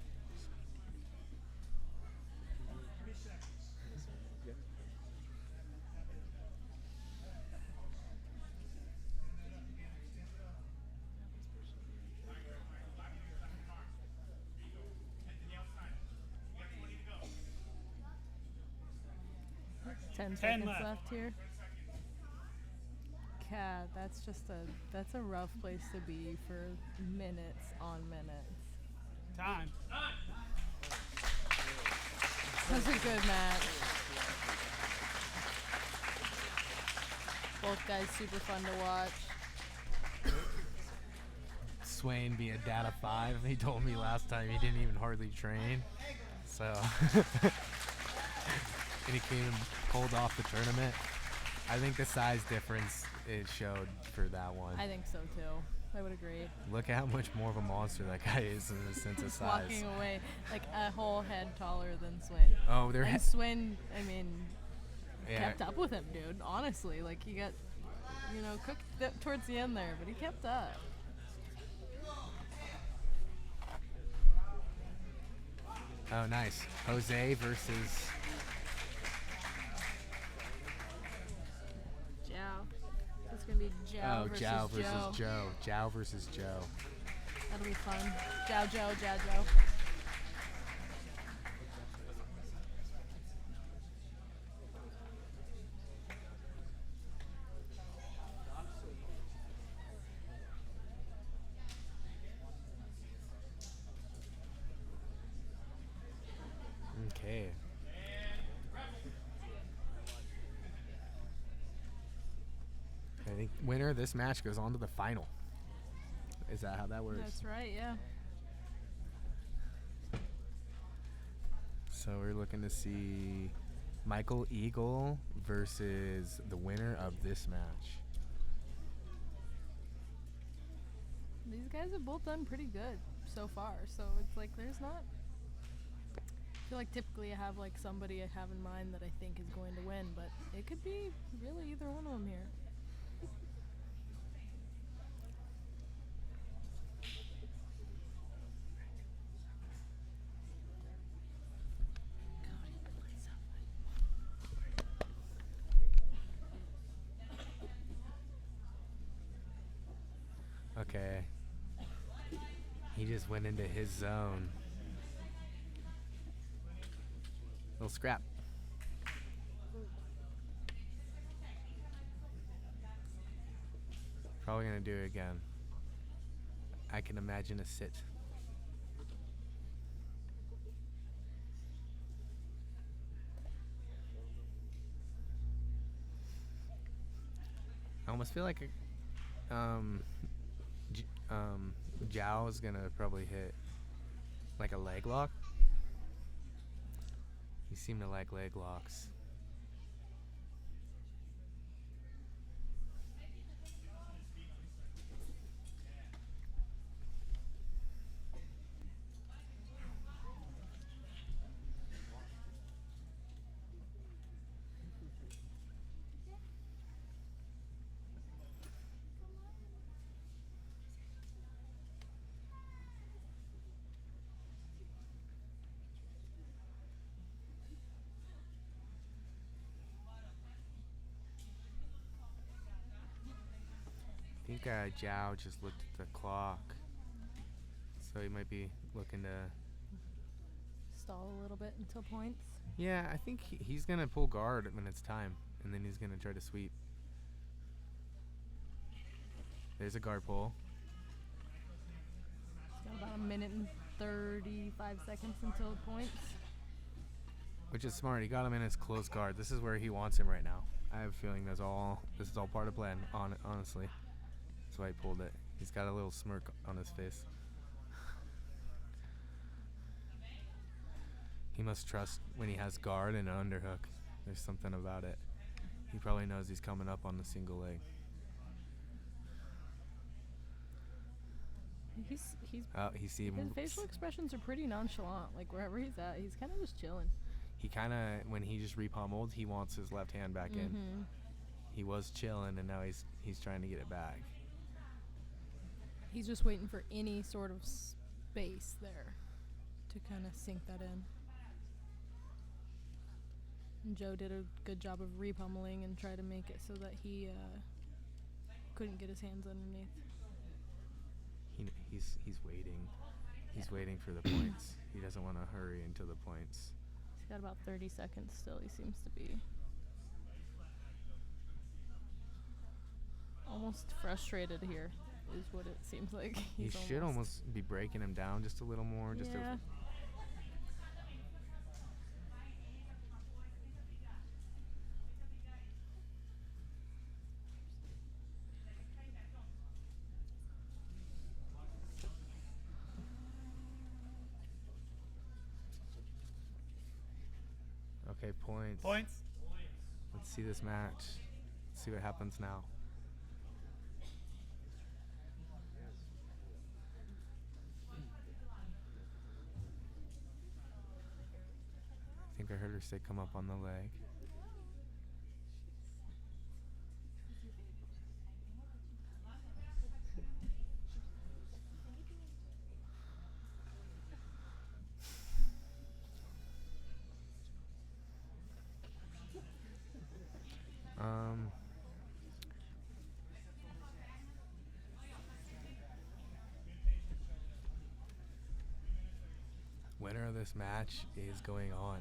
Ten 10 seconds left. left here. God, that's a rough place to be for minutes on minutes. Time. That's a good match. Both guys super fun to watch. Swain being a data 5. He told me last time he didn't even hardly train. So, and he came and pulled off the tournament. I think the size difference it showed for that one. I think so too. I would agree. Look at how much more of a monster that guy is in the sense of He's size. walking away like a whole head taller than Swin. Oh, they're And Swin, I mean, yeah. kept up with him, dude. Honestly, like he got, cooked towards the end there, but he kept up. Oh, nice. Jose versus Jiao. It's gonna be Jiao versus Jiao versus Joe. Joe. Jiao versus Joe. That'll be fun. Jiao Joe, Jiao Joe. Okay. I think winner of this match goes on to the final. Is that how that works? That's right, yeah. So we're looking to see Michael Eagle versus the winner of this match. These guys have both done pretty good so far, so it's like there's not. I feel like typically I have like somebody I have in mind that I think is going to win, but it could be really either one of them here. Okay. He just went into his zone. Little scrap. Probably gonna do it again. I can imagine a sit. I almost feel like Jiao is gonna probably hit like a leg lock. You seem to like leg locks. I think Jiao just looked at the clock, so he might be looking to. Stall a little bit until points. Yeah, I think he's gonna pull guard when it's time, and then he's gonna try to sweep. There's a guard pull. It's got about a minute and 35 seconds until points. Which is smart. He got him in his close guard. This is where he wants him right now. I have a feeling this is all part of the plan. Honestly, that's why he pulled it. He's got a little smirk on his face. He must trust when he has guard and an underhook. There's something about it. He probably knows he's coming up on the single leg. He's He see his him. facial expressions are pretty nonchalant. Like wherever he's at, he's kind of just chilling. He kind of, when he just repummeled, he wants his left hand back in. Mm-hmm. He was chilling, and now he's trying to get it back. He's just waiting for any sort of space there to kind of sink that in. And Joe did a good job of repummeling and try to make it so that he couldn't get his hands underneath. He's waiting. He's waiting for the points. He doesn't want to hurry into the points. He's got about 30 seconds still, he seems to be. Almost frustrated here is what it seems like. You should almost be breaking him down just a little more. Just yeah. Okay, points. Points. Let's see this match. Let's see what happens now. I think I heard her say come up on the leg. Winner of this match is going on.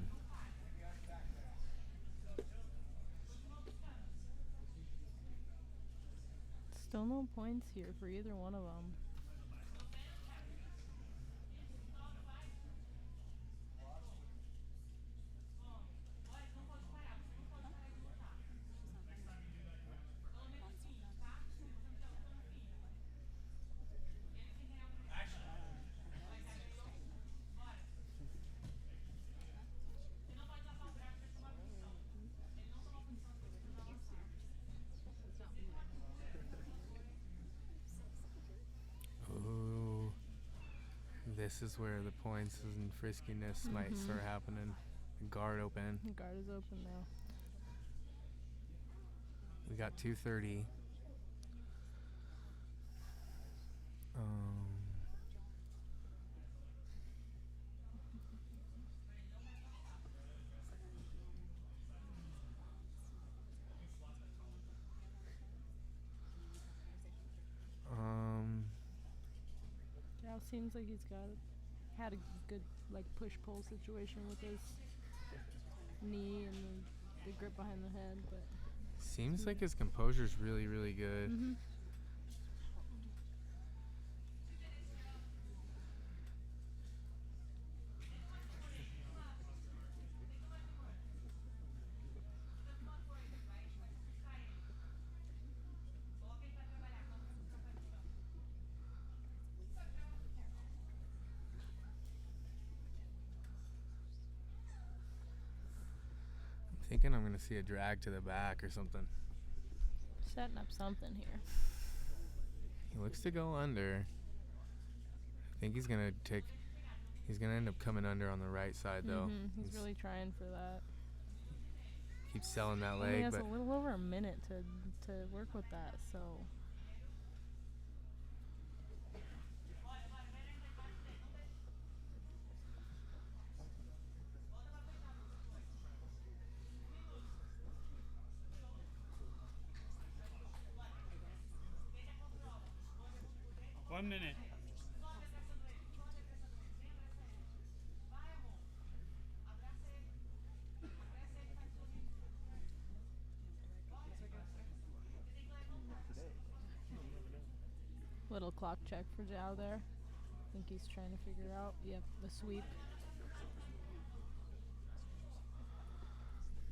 Still no points here for either one of them. Ooh. This is where the points and friskiness might start happening. Guard open. The guard is open now. We got 2:30. Now seems like he's had a good like push-pull situation with his knee and the grip behind the head, but Seems like his composure's really, really good. mm-hmm. Thinking I'm gonna see a drag to the back or something. Setting up something here. He looks to go under. I think he's gonna end up coming under on the right side though. He's really trying for that. Keeps selling that Only leg, has but a little over a minute to work with that, so 1 minute. little clock check for Zhao there. I think he's trying to figure out, yep, the sweep.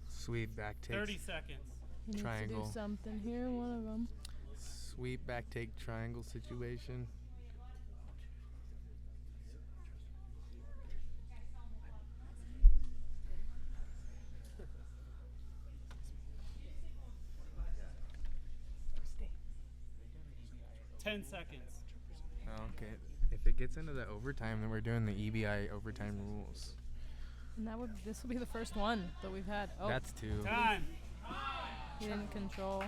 sweep back take. 30 seconds. He needs to Triangle. do something here, one of them. Sweep back take triangle situation. Ten seconds. Okay. If it gets into the overtime, then we're doing the EBI overtime rules. And this will be the first one that we've had. Oh, That's 2. Time. he didn't control.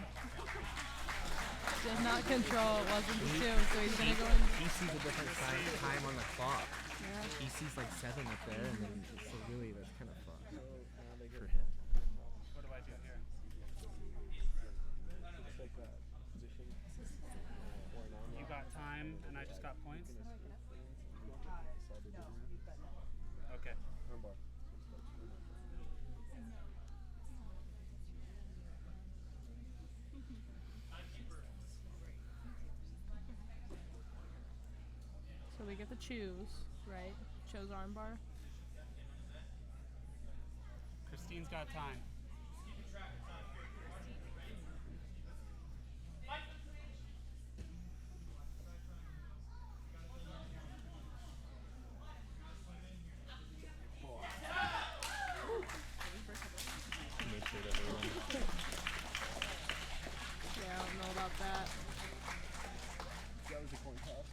Did not control. It wasn't the 2, so he's gonna go in. He sees a different time on the clock. Yeah. He sees like 7 up there, and then so really that's kind of fucked for him. What do I do here? You got time, and I just got points. Okay. So we get to choose, right? Chose armbar. Christine's got time. Make sure that everyone. Yeah, I don't know about that. That was a coin toss.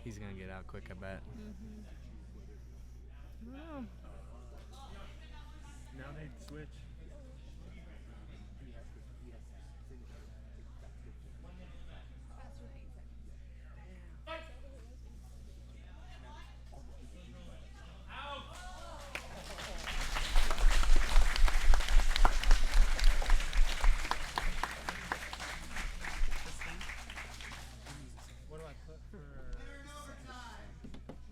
He's gonna get out quick, I bet. I don't know. Now they switch. What do I put for? Winner in overtime.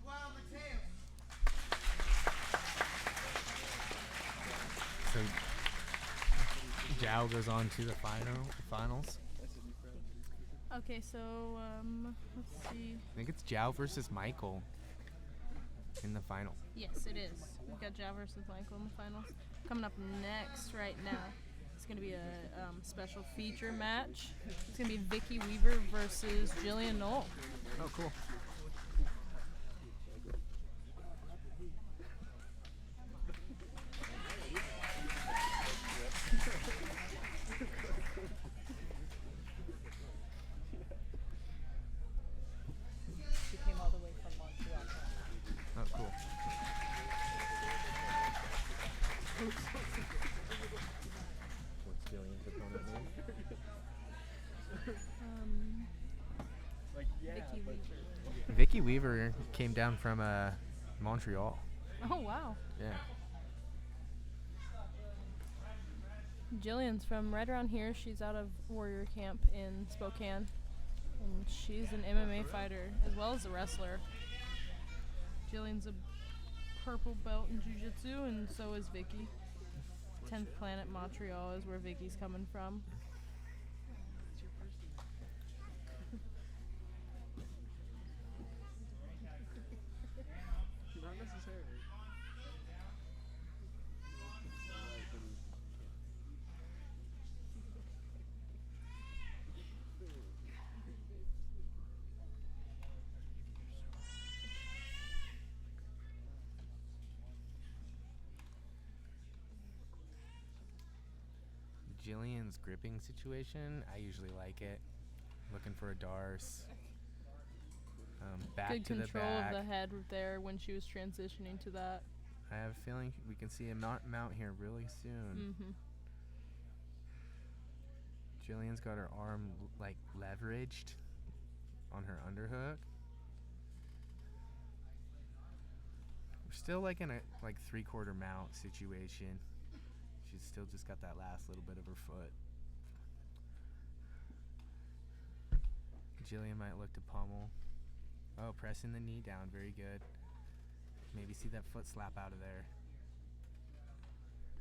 Joao Mateus. So Zhao goes on to the finals. Okay, so let's see. I think it's Zhao versus Michael in the final. Yes, it is. We've got Jao versus Michael in the finals. Coming up next right now, it's going to be a special feature match. It's going to be Vicky Weaver versus Jillian Knoll. Oh, cool. She came all the way from Montreal. Oh, cool. What's Jillian's opponent name? Like Vicky Weaver. Vicky Weaver came down from Montreal. Oh, wow. Yeah. Jillian's from right around here. She's out of Warrior Camp in Spokane. And she's an MMA fighter as well as a wrestler. Jillian's a purple belt in jiu-jitsu, and so is Vicky. 10th Planet Montreal is where Vicky's coming from. Not necessarily. Jillian's gripping situation, I usually like it. Looking for a Darce. Back Good to the control back. of the head there when she was transitioning to that. I have a feeling we can see a mount here really soon. Mm-hmm. Jillian's got her arm like leveraged on her underhook. We're still like in a like 3/4 mount situation. She's still just got that last little bit of her foot. Jillian might look to pummel. Oh, pressing the knee down, very good. Maybe see that foot slap out of there.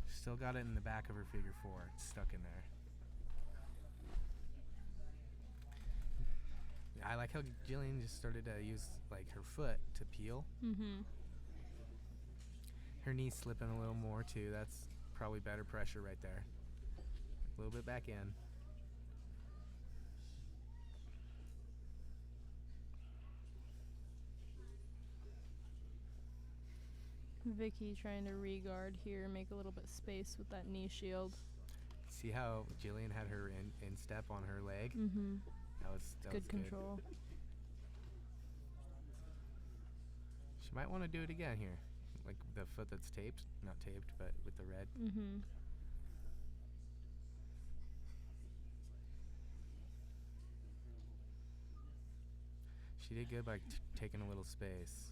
Still got it in the back of her figure 4. It's stuck in there. I like how Jillian just started to use like her foot to peel. Mm-hmm. Her knee's slipping a little more too. That's probably better pressure right there. A little bit back in. Vicky trying to re-guard here, make a little bit space with that knee shield. See how Jillian had her instep on her leg? Mm-hmm. That was Good control. She might want to do it again here. Like the foot that's taped. Not taped, but with the red. Mm-hmm. She did good by taking a little space,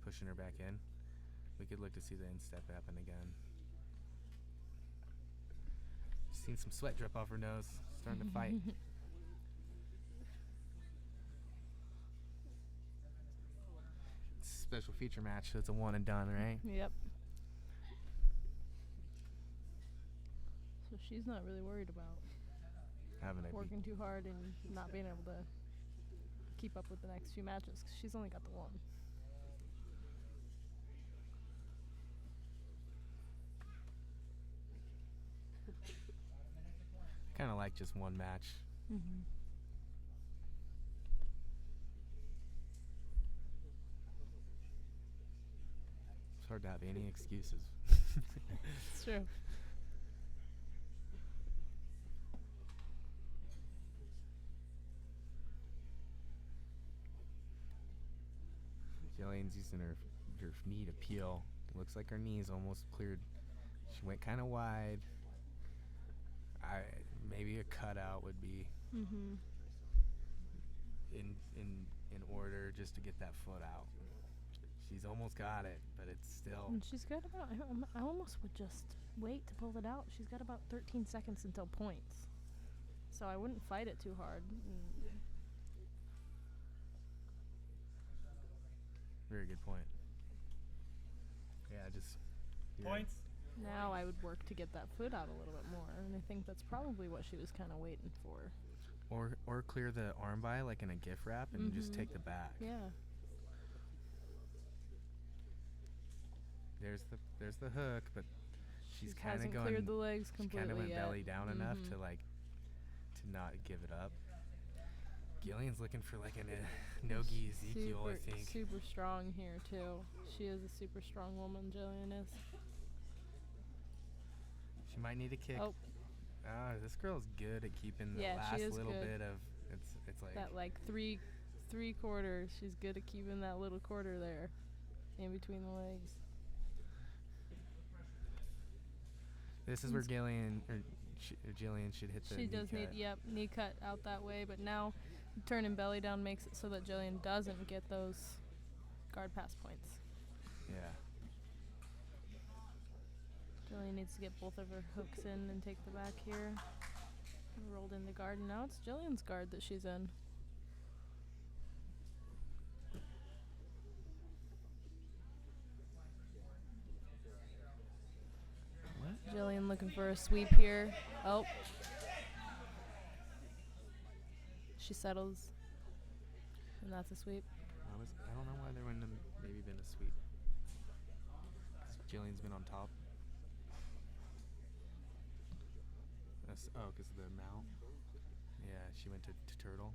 pushing her back in. We could look to see the instep happen again. Seen some sweat drip off her nose. Starting to fight. Special feature match, so it's a one and done, right? Yep. So she's not really worried about Having a working too hard and not being able to keep up with the next few matches 'cause she's only got the one. kind of like just one match. Mm-hmm. It's hard to have any excuses. It's true. Jillian's using her knee to peel. Looks like her knee's almost cleared. She went kind of wide. Maybe a cutout would be Mm-hmm. in order just to get that foot out. She's almost got it, but it's still. And she's got about, I almost would just wait to pull it out. She's got about 13 seconds until points. So I wouldn't fight it too hard. Very good point. Yeah, just. Points. Now I would work to get that foot out a little bit more. And I think that's probably what she was kind of waiting for. Or clear the arm by like in a gift wrap and just take the back. Yeah. There's the hook, but she's kind of hasn't going. cleared the legs She completely kind of went yet. belly down enough to not give it up. Gillian's looking for like a no-gi Ezekiel, I think. Super strong here too. She is a super strong woman, Jillian is. She might need a kick. Oh. This girl's good at keeping the Yeah, last she is little good. bit of it's like That like three quarters. She's good at keeping that little quarter there in between the legs. this is where Gillian should hit the She knee does cut. need knee cut out that way, but now turning belly down makes it so that Jillian doesn't get those guard pass points. Yeah. Jillian needs to get both of her hooks in and take the back here. Rolled in the guard, and now it's Jillian's guard that she's in. What? Jillian looking for a sweep here. Oh. She settles. And that's a sweep. I don't know why there wouldn't have maybe been a sweep. 'Cause Jillian's been on top. Because of the mount. Yeah, she went to turtle.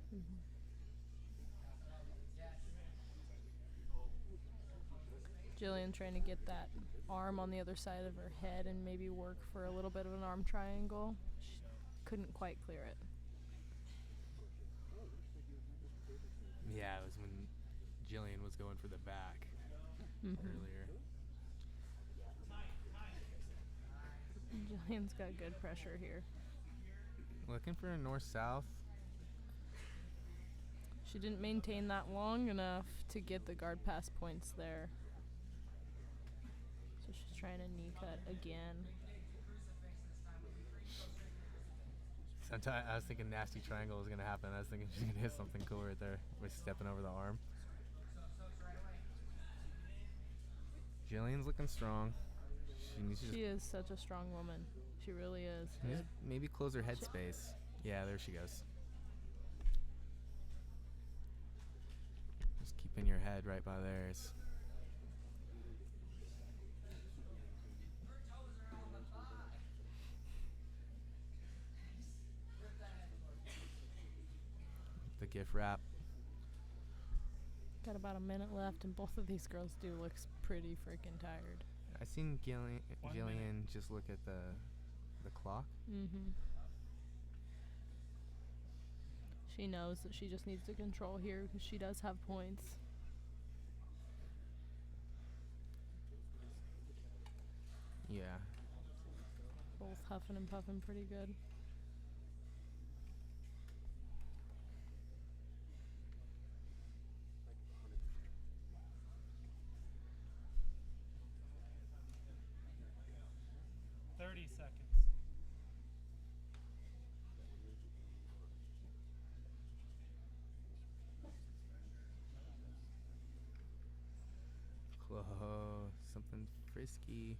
Jillian trying to get that arm on the other side of her head and maybe work for a little bit of an arm triangle. She couldn't quite clear it. Yeah, it was when Jillian was going for the back earlier. Jillian's got good pressure here. Looking for a north-south. She didn't maintain that long enough to get the guard pass points there. So she's trying to knee cut again. Sometimes I was thinking nasty triangle was going to happen. I was thinking she's going to hit something cool right there by stepping over the arm. Jillian's looking strong. She is such a strong woman. She really is. Maybe close her head space. Yeah, there she goes. Just keeping your head right by theirs. The gift wrap. Got about a minute left, and both of these girls do look pretty freaking tired. I seen Jillian minute. just look at the clock. She knows that she just needs to control here because she does have points. Yeah. Both huffing and puffing pretty good. Seconds. Whoa, something frisky.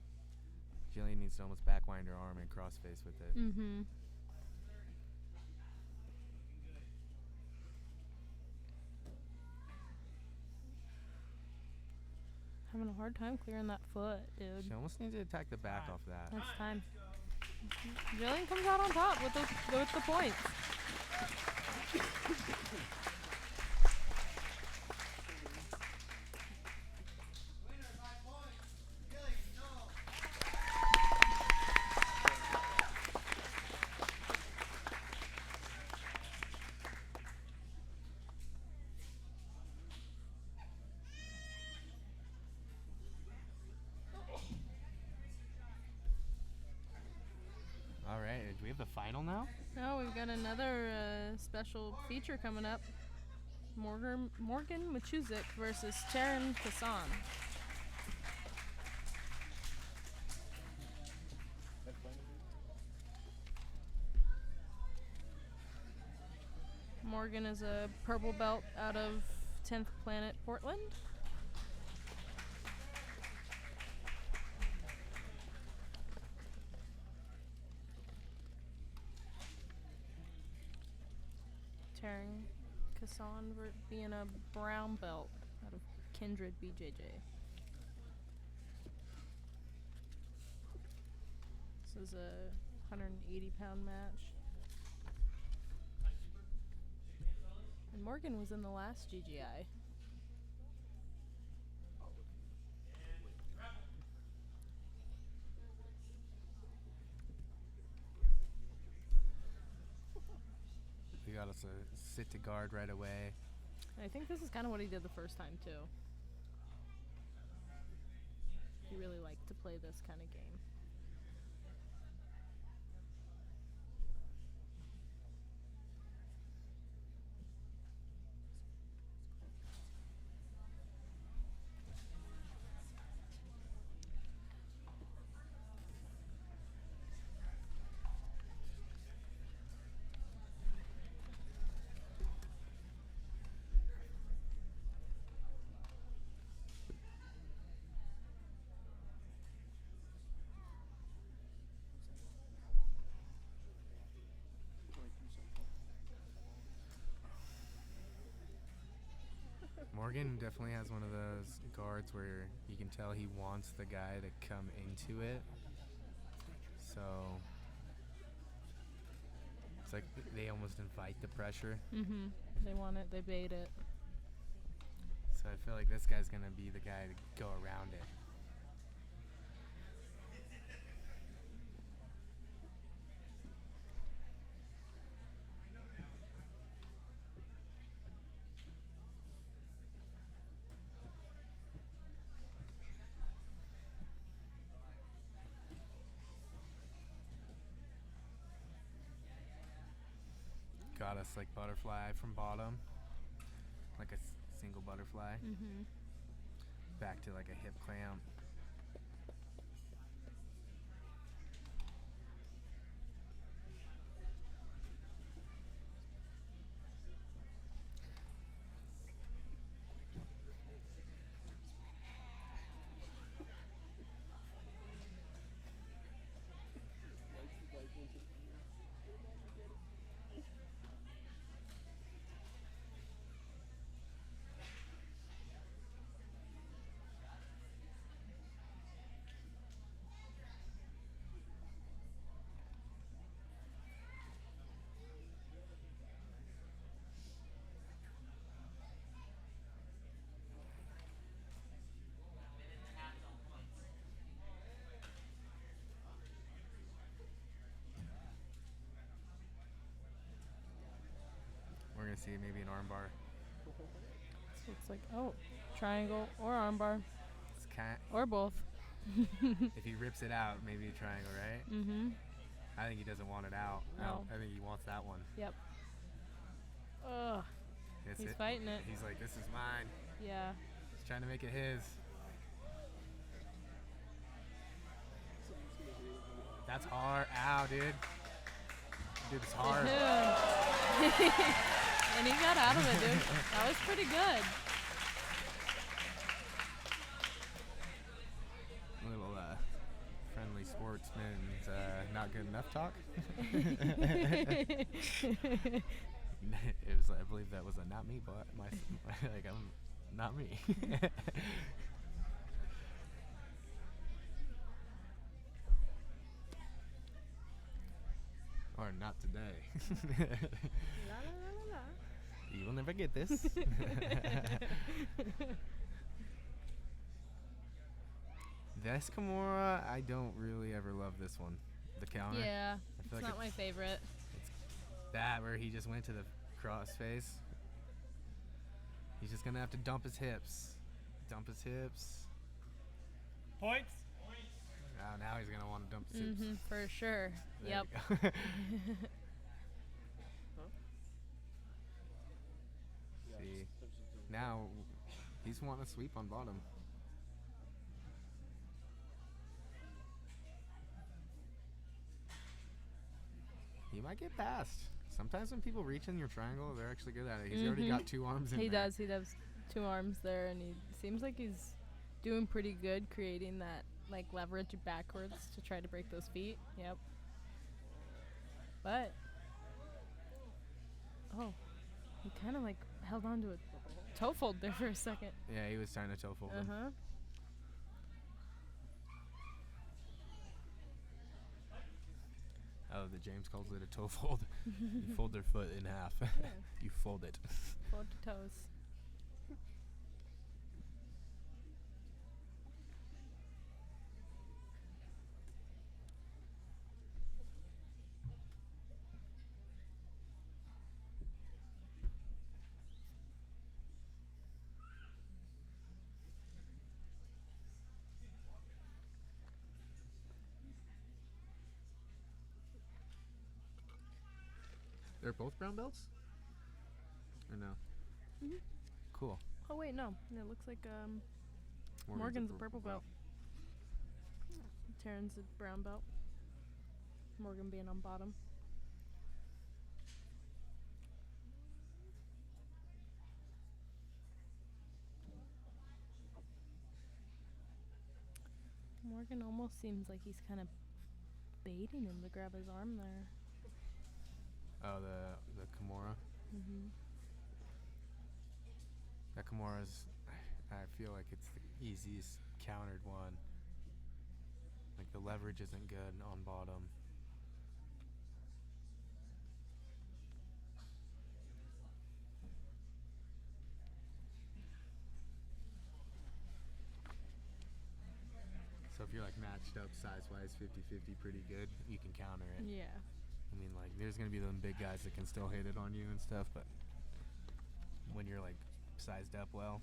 Jillian needs to almost backwind her arm and crossface with it. Mm-hmm. Having a hard time clearing that foot, dude. She almost needs to attack the back off that. That's time. Jillian comes out on top with the points. Winner by points. Gillian, no. All right, do we have the final now? Oh, we've got another special feature coming up. Morgan Machuzik versus Taryn Kassan. Morgan is a purple belt out of 10th Planet, Portland. Taryn Kassan being a brown belt out of Kindred BJJ. This is a 180-pound match. And Morgan was in the last GGI. We got us a sit to guard right away. I think this is kind of what he did the first time too. He really liked to play this kind of game. Morgan definitely has one of those guards where you can tell he wants the guy to come into it. So it's like they almost invite the pressure. Mm-hmm. They want it, they bait it. So I feel like this guy's going to be the guy to go around it. Got us like butterfly from bottom, like a single butterfly. Mm-hmm. Back to like a hip clamp. We're gonna see maybe an armbar. So it's like, oh, triangle or armbar It's cat. or both. If he rips it out, maybe a triangle, right? Mm-hmm. I think he doesn't want it out. No, No. I think he wants that one. Yep. Ugh. That's He's it. fighting it. He's like, this is mine. Yeah. He's trying to make it his. That's hard. Ow, dude. Dude, it's hard. And he got out of it, dude. That was pretty good. A little friendly sportsman's not good enough talk. It was, I believe that was a not me, but like I'm not me. Or not today. La, la, la, la, la. You will never get this. This Kimura, I don't really ever love this one. The counter. Yeah, I it's feel like not my favorite. that where he just went to the cross face. He's just gonna have to dump his hips. Dump his hips. Points. Oh, now he's gonna want to dump his hips. Mm-hmm, for sure. There Yep. we go. See, now he's wanting to sweep on bottom. He might get past. Sometimes when people reach in your triangle, they're actually good at it. He's already got 2 arms in He there. does. He does 2 arms there, and he seems like he's doing pretty good creating that like leverage backwards to try to break those feet. Yep. But he kind of like held on to a toe fold there for a second. Yeah, he was trying to toe fold him. Uh-huh. Oh, the James calls it a toe fold. You fold their foot in half. You fold it. Fold your toes. They're both brown belts? Or no? Mhm. Cool. Oh wait, no. It looks like Morgan's a purple belt. Taryn's a brown belt. Morgan being on bottom. Morgan almost seems like he's kind of baiting him to grab his arm there. Oh, the Kimura. Mm-hmm. That Kimura's, I feel like it's the easiest countered one. Like the leverage isn't good on bottom. So if you're like matched up size-wise 50-50 pretty good, you can counter it. Yeah. I mean, like, there's going to be them big guys that can still hit it on you and stuff, but when you're, like, sized up well.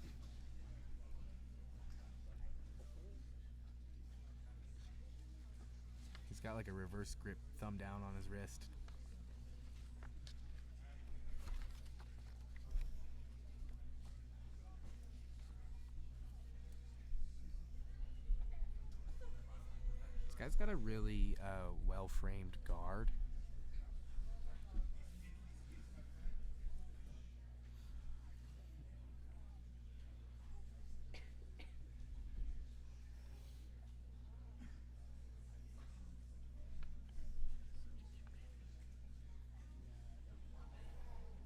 He's got, like, a reverse grip thumb down on his wrist. This guy's got a really well-framed guard.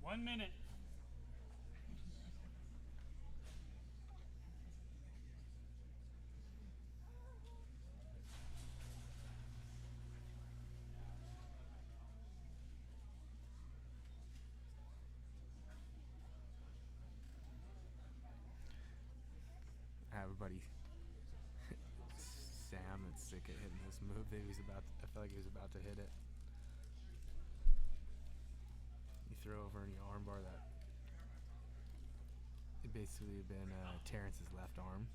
One minute. Everybody, Sam, that's sick at hitting this move. That he's about. I feel like he was about to hit it. You throw over and you armbar that. It basically been Terrence's left arm.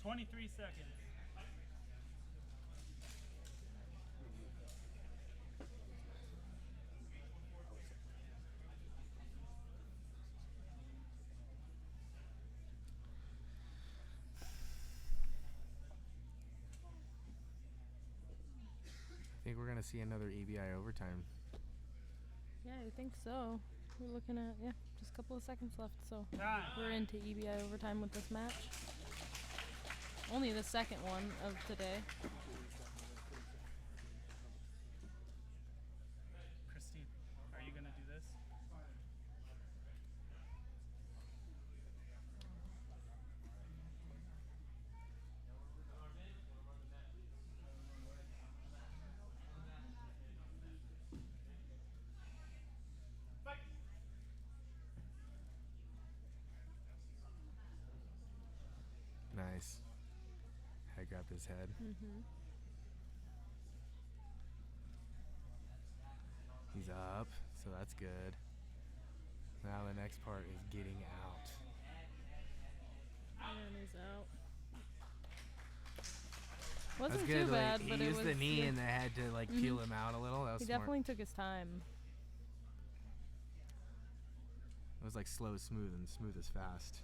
23 seconds. I think we're gonna see another EBI overtime. Yeah, I think so. We're looking at, just a couple of seconds left, so Time. we're into EBI overtime with this match. Only the second one of today. Christine, are you gonna do this? Nice. I grabbed his head. Mm-hmm. He's up, so that's good. Now the next part is getting out. And he's out. That's Wasn't good. too Like, bad, he but it used was. the knee and they had to like peel him out a little. That was He smart. definitely took his time. It was like slow, smooth, and smooth as fast.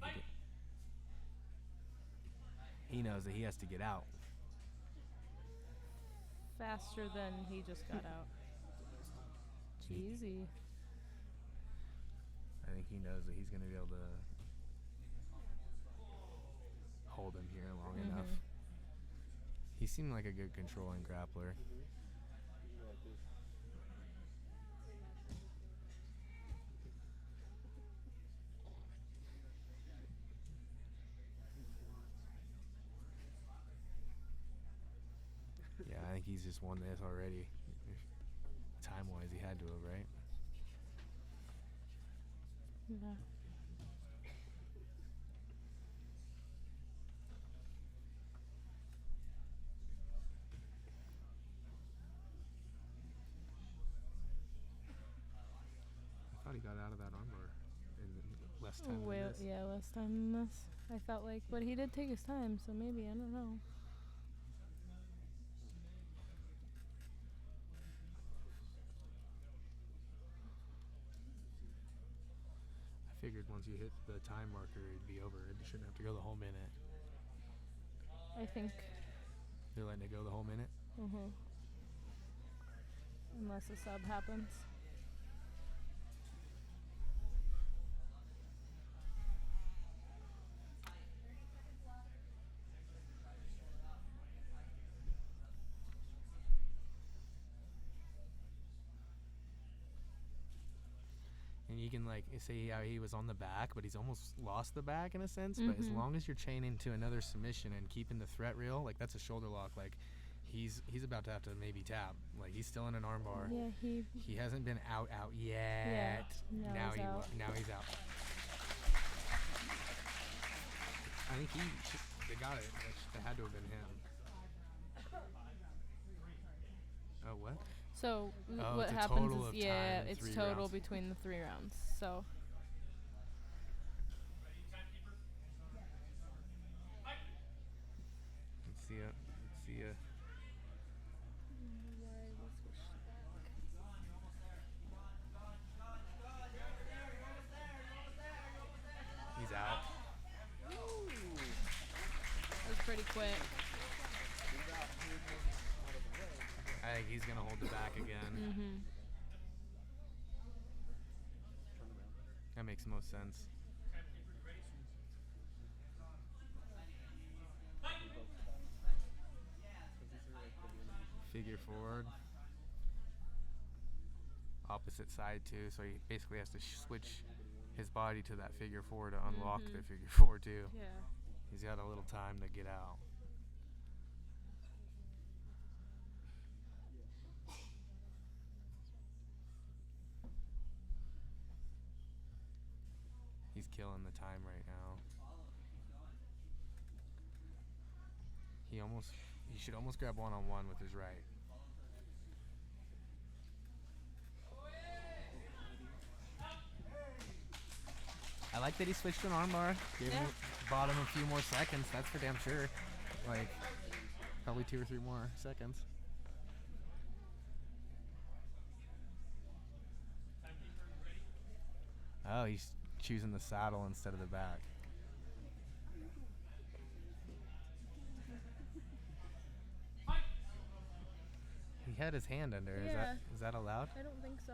Like he knows that he has to get out. Faster than he just got out. Cheesy. I think he knows that he's going to be able to hold him here long enough. He seemed like a good controlling grappler. Yeah, I think he's just won this already. Time-wise, he had to have, right? Yeah. I thought he got out of that armbar in less time Way, than this. yeah, less time than this. I felt like, but he did take his time, so maybe, I don't know. I figured once you hit the time marker, it'd be over. It shouldn't have to go the whole minute. I think. They're letting it go the whole minute? Unless a sub happens. And you can like say how he was on the back, but he's almost lost the back in a sense. But as long as you're chaining to another submission and keeping the threat real, like that's a shoulder lock. Like he's about to have to maybe tap. Like he's still in an arm bar. Yeah, He hasn't been out yet. Yeah, now he's out. Now he's out. I think they got it. It had to have been him. Oh, what? So Oh, what it's a happens total is, of yeah, time in it's 3 total rounds. between the 3 rounds. So Let's see ya. Let's see ya. He's out. that was pretty quick. I think he's gonna hold the back again. That makes the most sense. Figure forward. Opposite side too, so he basically has to switch his body to that figure four to unlock the figure four too. Yeah. He's got a little time to get out. He's killing the time right now. He should almost grab one-on-one with his right. I like like that he switched to an armbar. Bought him a few more seconds. That's for damn sure. Like, probably 2 or 3 more seconds. Oh, he's choosing the saddle instead of the back. He had his hand under. Yeah. Is that allowed? I don't think so.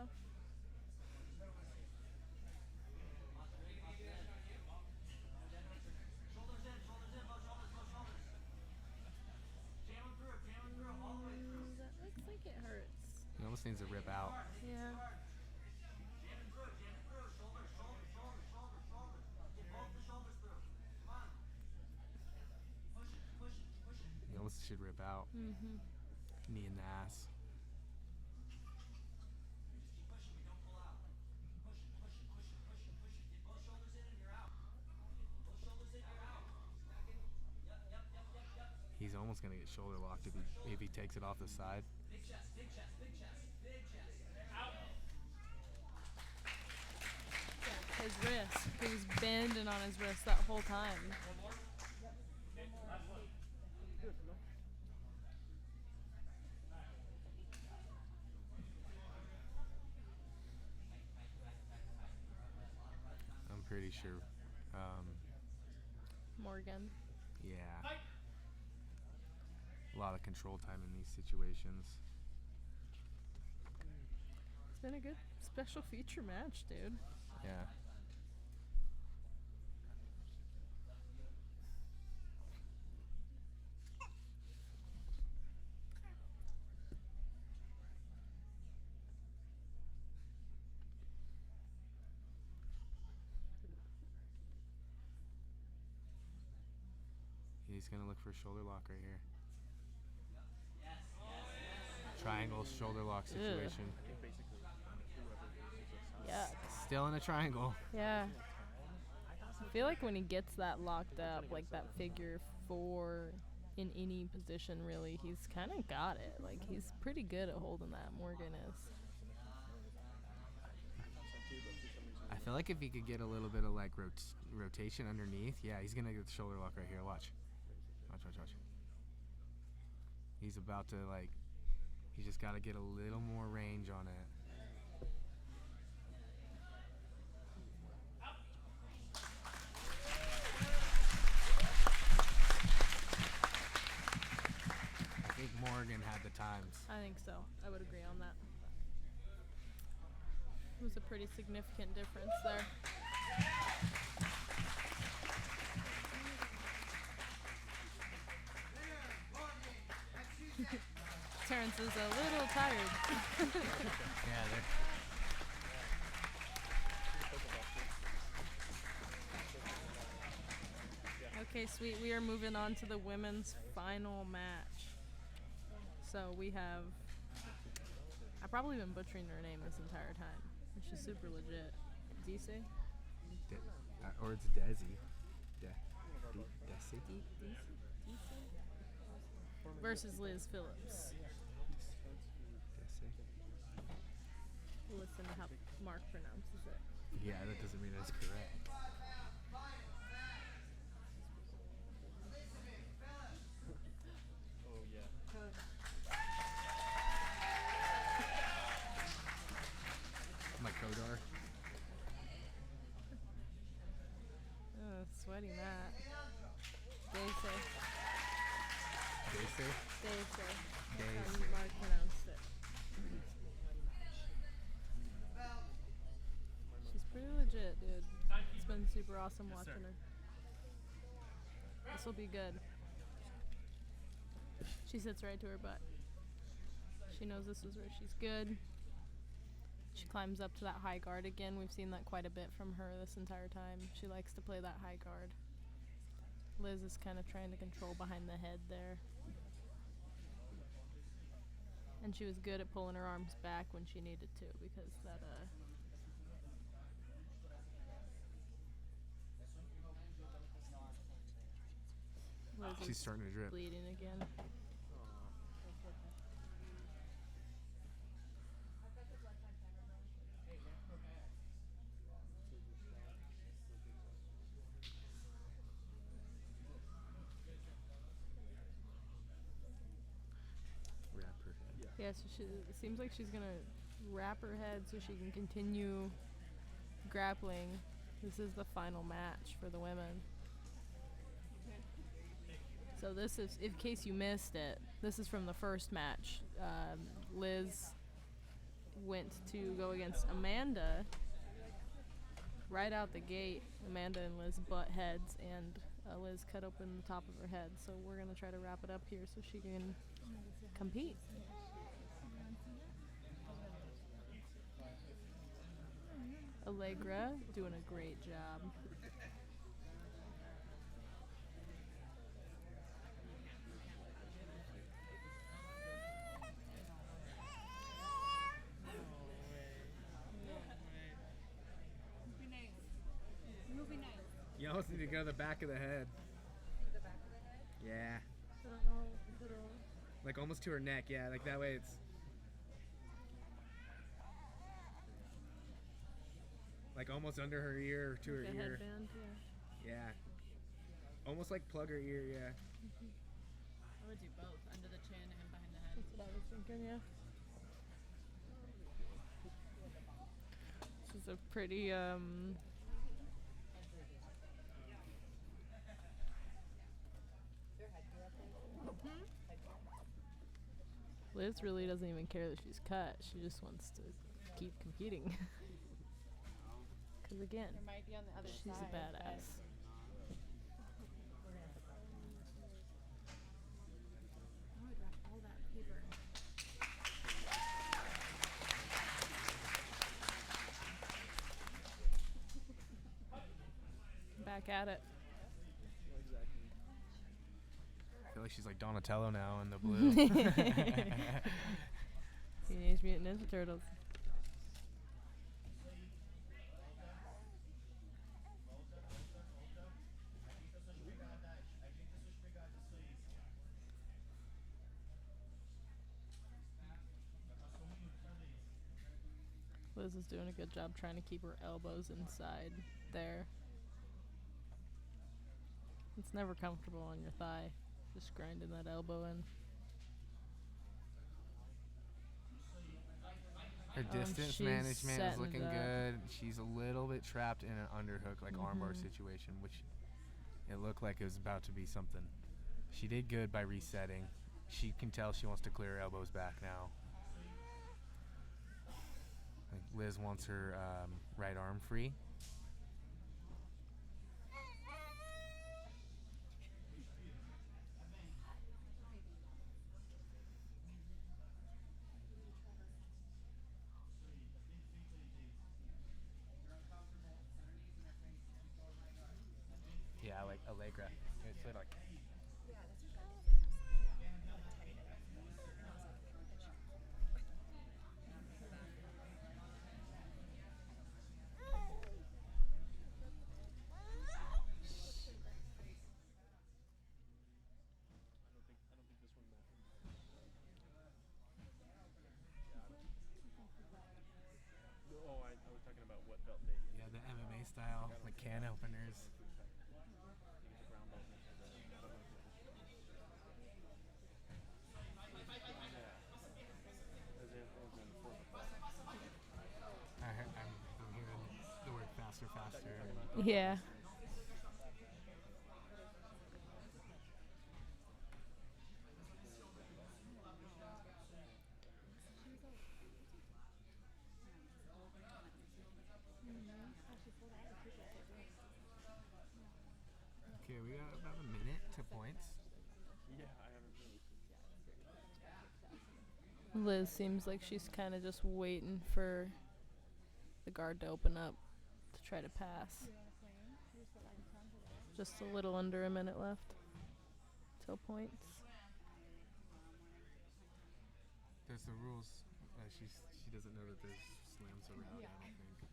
That looks like it hurts. He almost needs to rip out. Yeah. He almost should rip out. Mm-hmm. Knee in the ass. He's almost gonna get shoulder locked if he takes it off the side. His wrist. He was bending on his wrist that whole time. I'm pretty sure. Morgan. Yeah. A lot of control time in these situations. It's been a good special feature match, dude. Yeah. He's gonna look for a shoulder lock right here. Triangle shoulder lock situation. Yeah. Still in a triangle. Yeah. I feel like when he gets that locked up, like that figure 4 in any position, really, he's kind of got it. Like, he's pretty good at holding that, Morgan is. I feel like if he could get a little bit of like rotation underneath, yeah, he's gonna get the shoulder lock right here. Watch. He's about to like. He's just got to get a little more range on it. I think Morgan had the times. I think so. I would agree on that. It was a pretty significant difference there. Terrence is a little tired. Yeah, Okay, sweet. We are moving on to the women's final match. So we have... I've probably been butchering her name this entire time. She's super legit. Desi? or it's Desi. Desi? Versus Liz Phillips. Listen to how Mark pronounces it. Yeah, that doesn't mean it's correct. Oh yeah. My Kodar. Oh, sweaty Matt. Desi. Desi? Desi. Desi. Mark pronounced it. She's pretty legit, dude. It's been super awesome watching her. This will be good. She sits right to her butt. She knows this is where she's good. She climbs up to that high guard again. We've seen that quite a bit from her this entire time. She likes to play that high guard. Liz is kind of trying to control behind the head there. And she was good at pulling her arms back when she needed to, because that Liz She's is starting to drip. bleeding again. Yeah, so it seems like she's gonna wrap her head so she can continue grappling. This is the final match for the women. So this is, in case you missed it, this is from the first match. Liz went to go against Amanda. Right out the gate, Amanda and Liz butt heads, and Liz cut open the top of her head. So we're gonna try to wrap it up here so she can compete. Allegra doing a great job. You almost need to go to the back of the head. The back of the head? Yeah. I don't know. Like almost to her neck, yeah. Like that way it's... Like almost under her ear or to her Like a ear. headband, yeah. Yeah. Almost like plug her ear, yeah. I would do both, under the chin and behind the head. That's what I was thinking, yeah. This is a pretty, Liz really doesn't even care that she's cut. She just wants to keep competing. Because again, It might be on the other she's side. a badass. I would wrap all that paper. Back at it. I feel like she's like Donatello now in the blue. Teenage Mutant Ninja Turtles. Liz is doing a good job trying to keep her elbows inside there. It's never comfortable on your thigh, just grinding that elbow in. Her distance she's management is setting looking it up. good. She's a little bit trapped in an underhook, like armbar situation, which it looked like it was about to be something. She did good by resetting. She can tell she wants to clear her elbows back now. Like Liz wants her right arm free. Yeah, like Allegra. It's sort of like Oh, I was talking about what belt they use. yeah, the MMA style, like can openers. I'm hearing the word faster, faster. Yeah. Okay, we got about a minute to points. Yeah, I haven't really. Liz seems like she's kind of just waiting for the guard to open up to try to pass. Just a little under a minute left till points. There's the rules. She doesn't know that there's slams around. I don't think.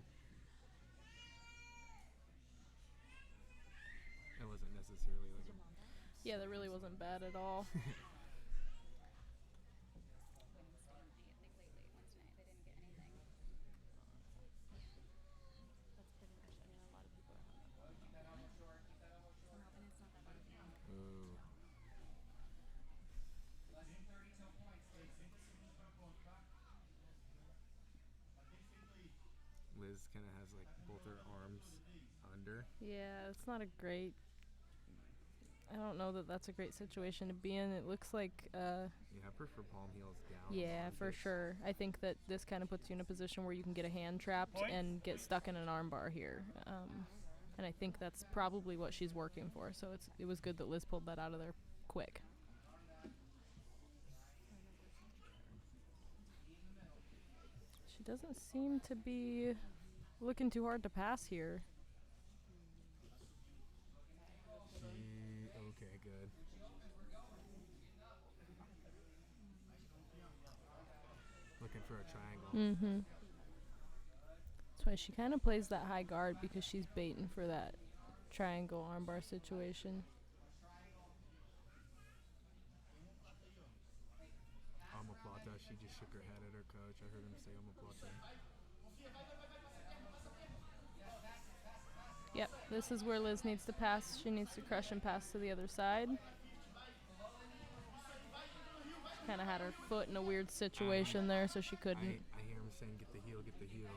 It wasn't necessarily like a. Yeah, that really wasn't bad at all. Ooh. kind of has like both her arms under. Yeah, it's not a great. I don't know that that's a great situation to be in. It looks like, Yeah, I prefer palm heels down. yeah, for armpits. sure. I think that this kind of puts you in a position where you can get a hand trapped Point. and get stuck in an arm bar here. And I think that's probably what she's working for. So it was good that Liz pulled that out of there quick. She doesn't seem to be looking too hard to pass here. Okay, good. Looking for a triangle. Mm-hmm. That's why she kind of plays that high guard, because she's baiting for that triangle armbar situation. Omoplata, she just shook her head at her coach. I heard him say omoplata. Yep, this is where Liz needs to pass. She needs to crush and pass to the other side. She kind of had her foot in a weird situation there, so she couldn't. I hear him saying, get the heel, get the heel.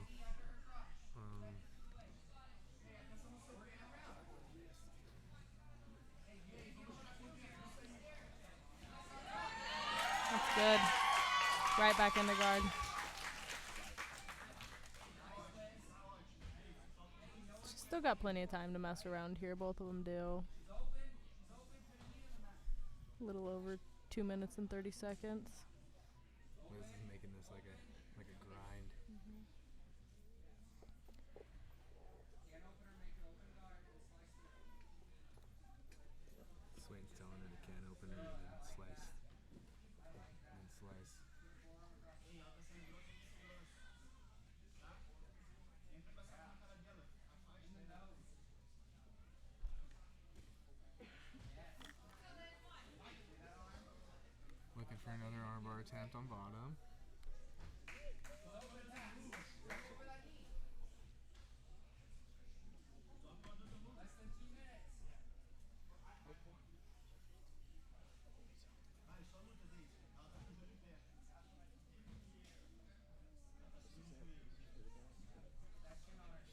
That's good. Right back in the guard. She's still got plenty of time to mess around here. Both of them do. A little over 2 minutes and 30 seconds. Liz is making this like a grind. Swain's telling her to can opener and then slice. And slice. Looking for another armbar attempt on bottom.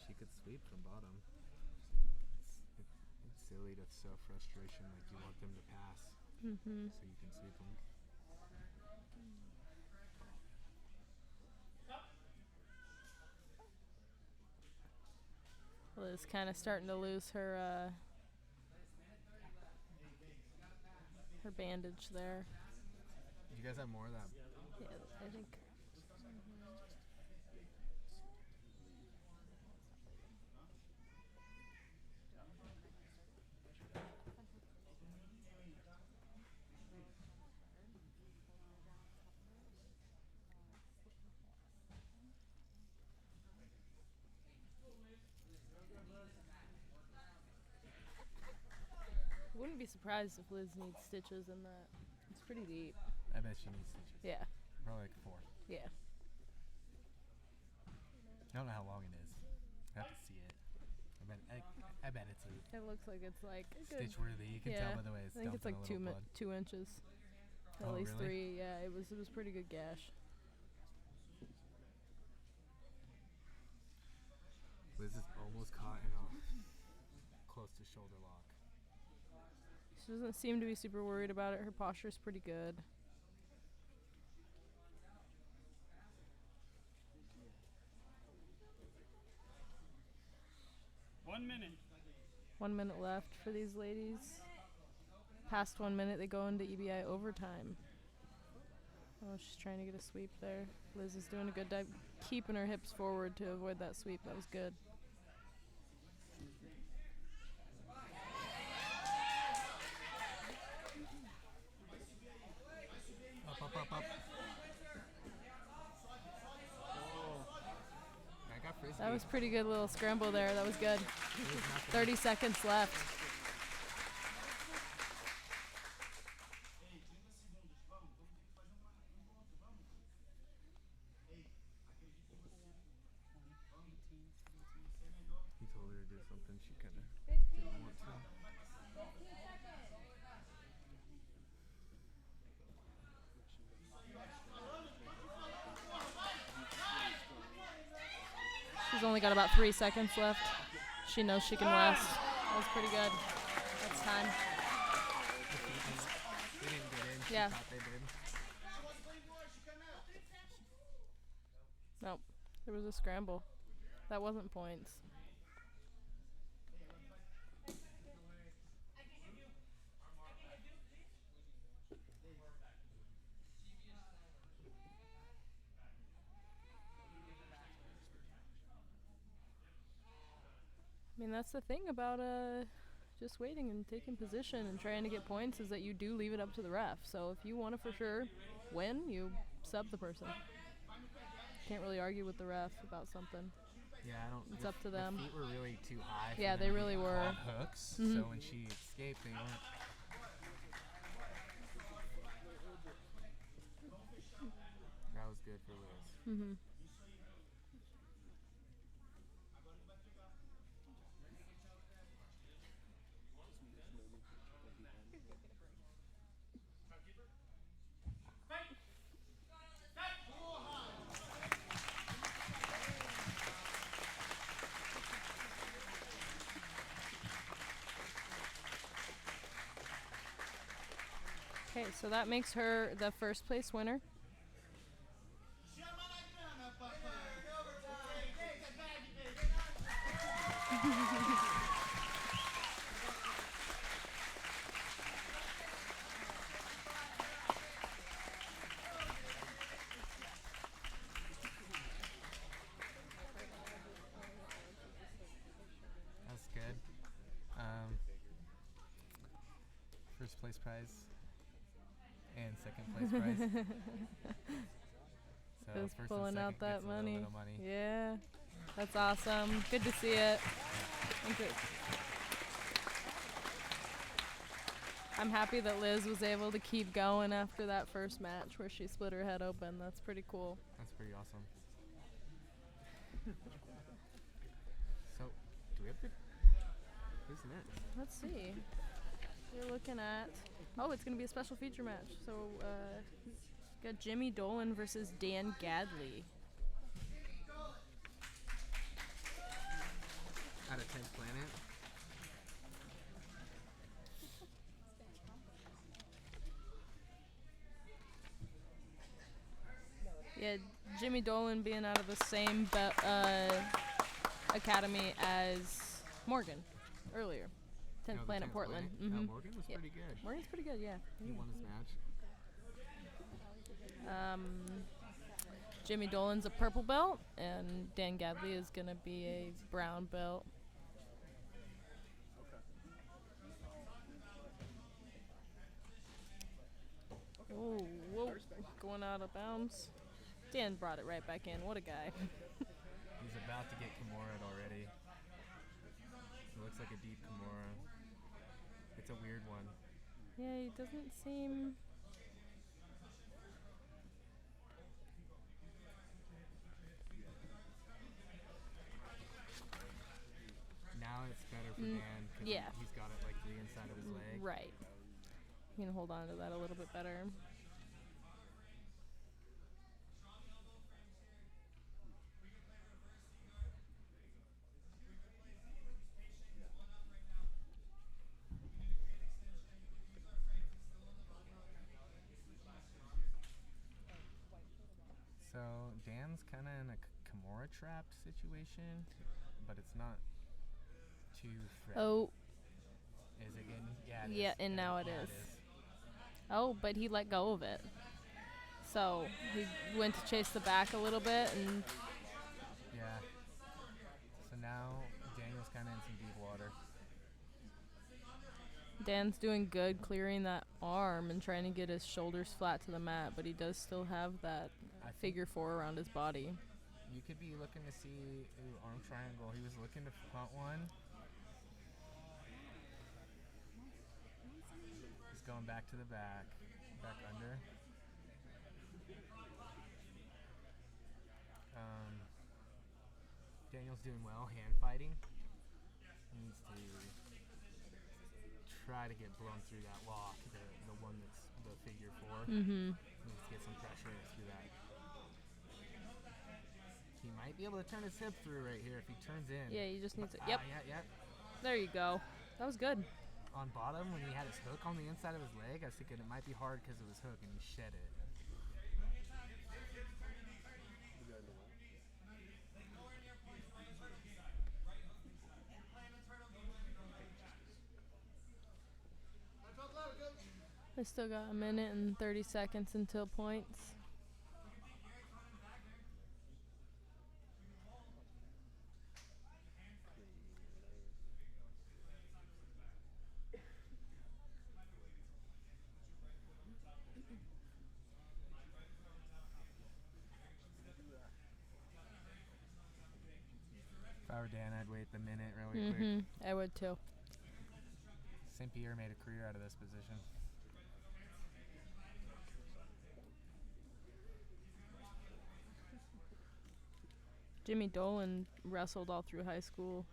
She could sweep from bottom. It's silly to show frustration, like you want them to pass Mm-hmm. so you can sweep them. Liz kind of starting to lose her her bandage there. Do you guys have more of that? Yeah, I think. Wouldn't be surprised if Liz needs stitches in that. It's pretty deep. I bet she needs stitches. Yeah, Probably like 4. yeah. I don't know how long it is. I have to see it. I bet it's a It looks like it's like a good. stitch worthy. You can Yeah, tell by the way it's I think it's like dumping a little blood. 2 inches. At Oh, least really? 3. Yeah, it was pretty good gash. Liz is almost caught in a close to shoulder lock. She doesn't seem to be super worried about it. Her posture's pretty good. One minute. 1 minute left for these ladies. Past 1 minute, they go into EBI overtime. Oh, she's trying to get a sweep there. Liz is doing a good dive, keeping her hips forward to avoid that sweep. That was good. Up. I got frisbee. That was pretty good little scramble there. That was good. It was nothing. 30 seconds left. He told her to do something she kind of didn't want to. She's She's only got about 3 seconds left. She knows she can last. That was pretty good. That's time. They didn't get in. She Yeah. thought they did. Nope. There was a scramble. That wasn't points. I mean, that's the thing about just waiting and taking position and trying to get points is that you do leave it up to the ref. So if you want to for sure win, you sub the person. Can't really argue with the ref about something. Yeah, I don't. It's up to them. The feet were really too high. Yeah, for they them to really be were. called hooks. Mhm. So when she escaped, they weren't. That was good for Liz. Mm-hmm. Okay, so that makes her the first place winner. That's good. First place prize and second place prize. So Just first pulling and out second that gets a little money. bit of money. Yeah, that's awesome. Good to see it. I'm happy that Liz was able to keep going after that first match where she split her head open. That's pretty cool. That's pretty awesome. So, do we have to? Who's next? Let's see. We're looking at. Oh, it's going to be a special feature match. So, got Jimmy Dolan versus Dan Gadley. Out of 10th Planet. Yeah, Jimmy Dolan being out of the same academy as Morgan earlier. 10th the Planet 10th Portland. Planet? Mm-hmm. Morgan was Yeah. pretty good. Morgan's pretty good, yeah. He won his match. Jimmy Dolan's a purple belt, and Dan Gadley is going to be a brown belt. Oh, whoa, going out of bounds. Dan brought it right back in. What a guy. He's about to get Kimura'd already. It looks like a deep Kimura. It's a weird one. Yeah, he doesn't seem... Now it's better for Dan because yeah. he's got it like to the inside of his leg. Right. You can hold on to that a little bit better. So Dan's kind of in a Kimura trapped situation, but it's not too threatening. Oh, Is it getting? Yeah, it is. yeah, and now it Yeah, is. Oh, but he let go of it. So he went to chase the back a little bit, and Yeah. So now Daniel's kind of in some deep water. Dan's doing good clearing that arm and trying to get his shoulders flat to the mat, but he does still have that I think figure four around his body. you could be looking to see arm triangle. He was looking to punt one. He's going back to the back under. Daniel's doing well, hand fighting. He needs to try to get blown through that lock, the one that's the figure four. Mm-hmm. He needs to get some pressure through that. He might might be able to turn his hip through right here if he turns in. Yeah, you just need to. Ah, Yep. Yeah. There you go. That was good. On bottom, when he had his hook on the inside of his leg, I was thinking it might be hard because of his hook, and he shed it. I still got a minute and 30 seconds until points. If I were Dan, I'd wait the minute really quick. I would too. St. Pierre made a career out of this position. Jimmy Dolan wrestled all through high school.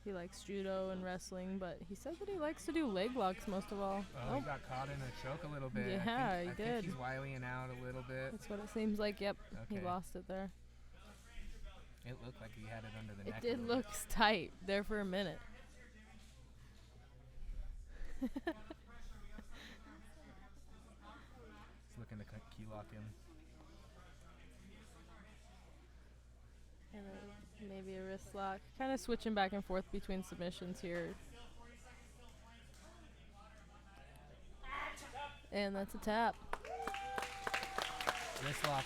He likes judo and wrestling, but he said that he likes to do leg locks most of all. Oh, he got caught in a choke a little bit. Yeah, I he think did. he's wiling out a little bit. That's what it seems like. Yep, he Okay. lost it there. It looked like he had it under the It neck. a did little look tight there for a minute. He's looking to key lock him. And then maybe a wrist lock. Kind of switching back and forth between submissions here. And that's a tap. Wrist lock.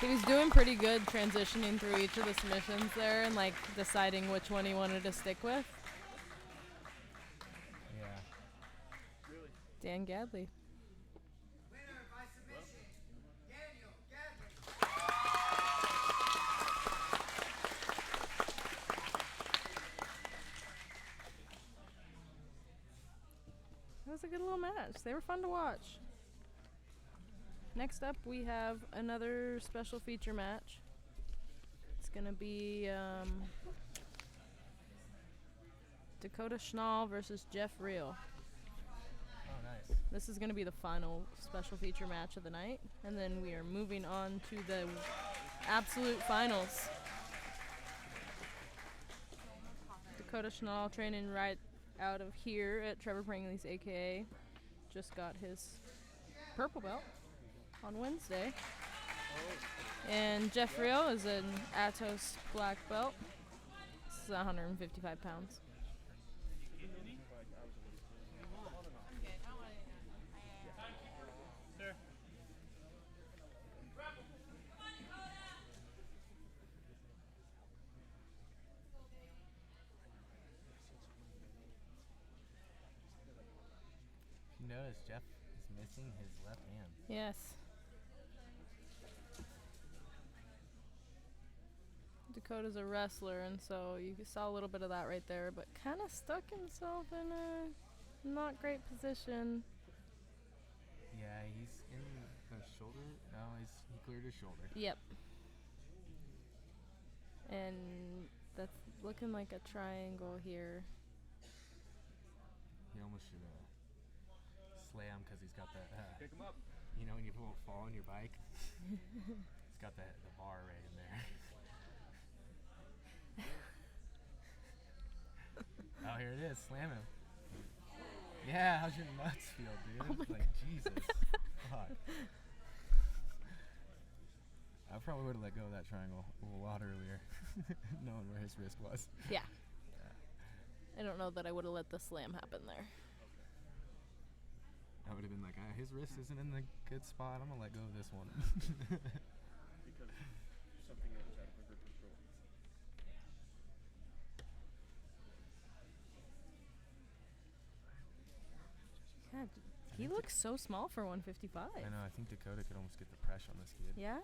He was doing pretty good transitioning through each of the submissions there and like deciding which one he wanted to stick with. Yeah. Dan Gadley. Winner by submission, Daniel Gadley. That was a good little match. They were fun to watch. Next up, we have another special feature match. It's going to be Dakota Schnall versus Jeff Reel. Oh, nice. This is going to be the final special feature match of the night. And then we are moving on to the absolute finals. Dakota Schnall training right out of here at Trevor Prangley's AKA. Just got his purple belt on Wednesday. And Jeff Reel is an Atos black belt. This is 155 pounds. Sir. You notice Jeff is missing his left hand. Yes. Dakota's a wrestler, and so you saw a little bit of that right there, but kind of stuck himself in a not great position. Yeah, he's in the shoulder. No, he cleared his shoulder. Yep. And that's looking like a triangle here. He almost should have slammed because he's got that. Pick him up. You know when you won't fall on your bike? He's got the bar right in there. Oh, here it is. Slam him. Yeah, how's your nuts feel, dude? Oh my like, Jesus. Fuck. I probably would have let go of that triangle a lot earlier, knowing where his wrist was. Yeah. I don't know that I would have let the slam happen there. I would have been like, his wrist isn't in the good spot. I'm going to let go of this one. Because something that was out of her control. God, he looks so small for 155. I know. I think Dakota could almost get the pressure on this kid. Yeah.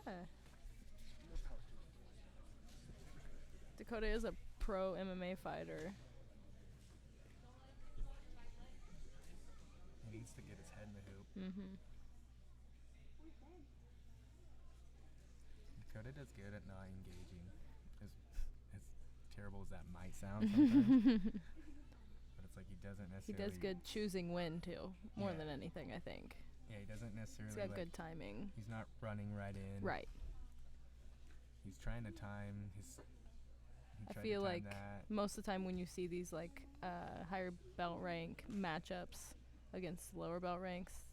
Dakota is a pro MMA fighter. He needs to get his head in the hoop. Mm-hmm. Dakota does good at not engaging. As terrible as that might sound sometimes. But it's like he doesn't He necessarily... does good choosing when, too, more Yeah. than anything, I think. Yeah, he doesn't necessarily... He's got like, good timing. He's not running right in. Right. He's trying to time his. I feel like most of the time when you see these like higher belt rank matchups against lower belt ranks,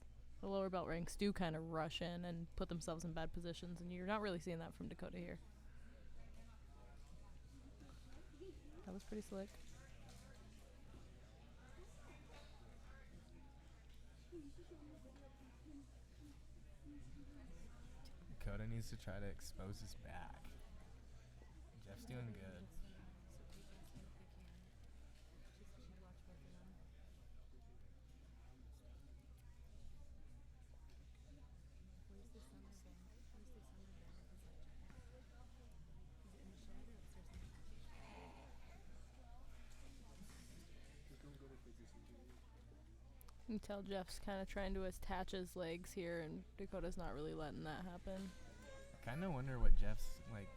the lower belt ranks do kind of rush in and put themselves in bad positions, and you're not really seeing that from Dakota here. That was pretty slick. Dakota needs to try to expose his back. Jeff's doing good. You can tell Jeff's kind of trying to attach his legs here, and Dakota's not really letting that happen. I kind of wonder what Jeff's like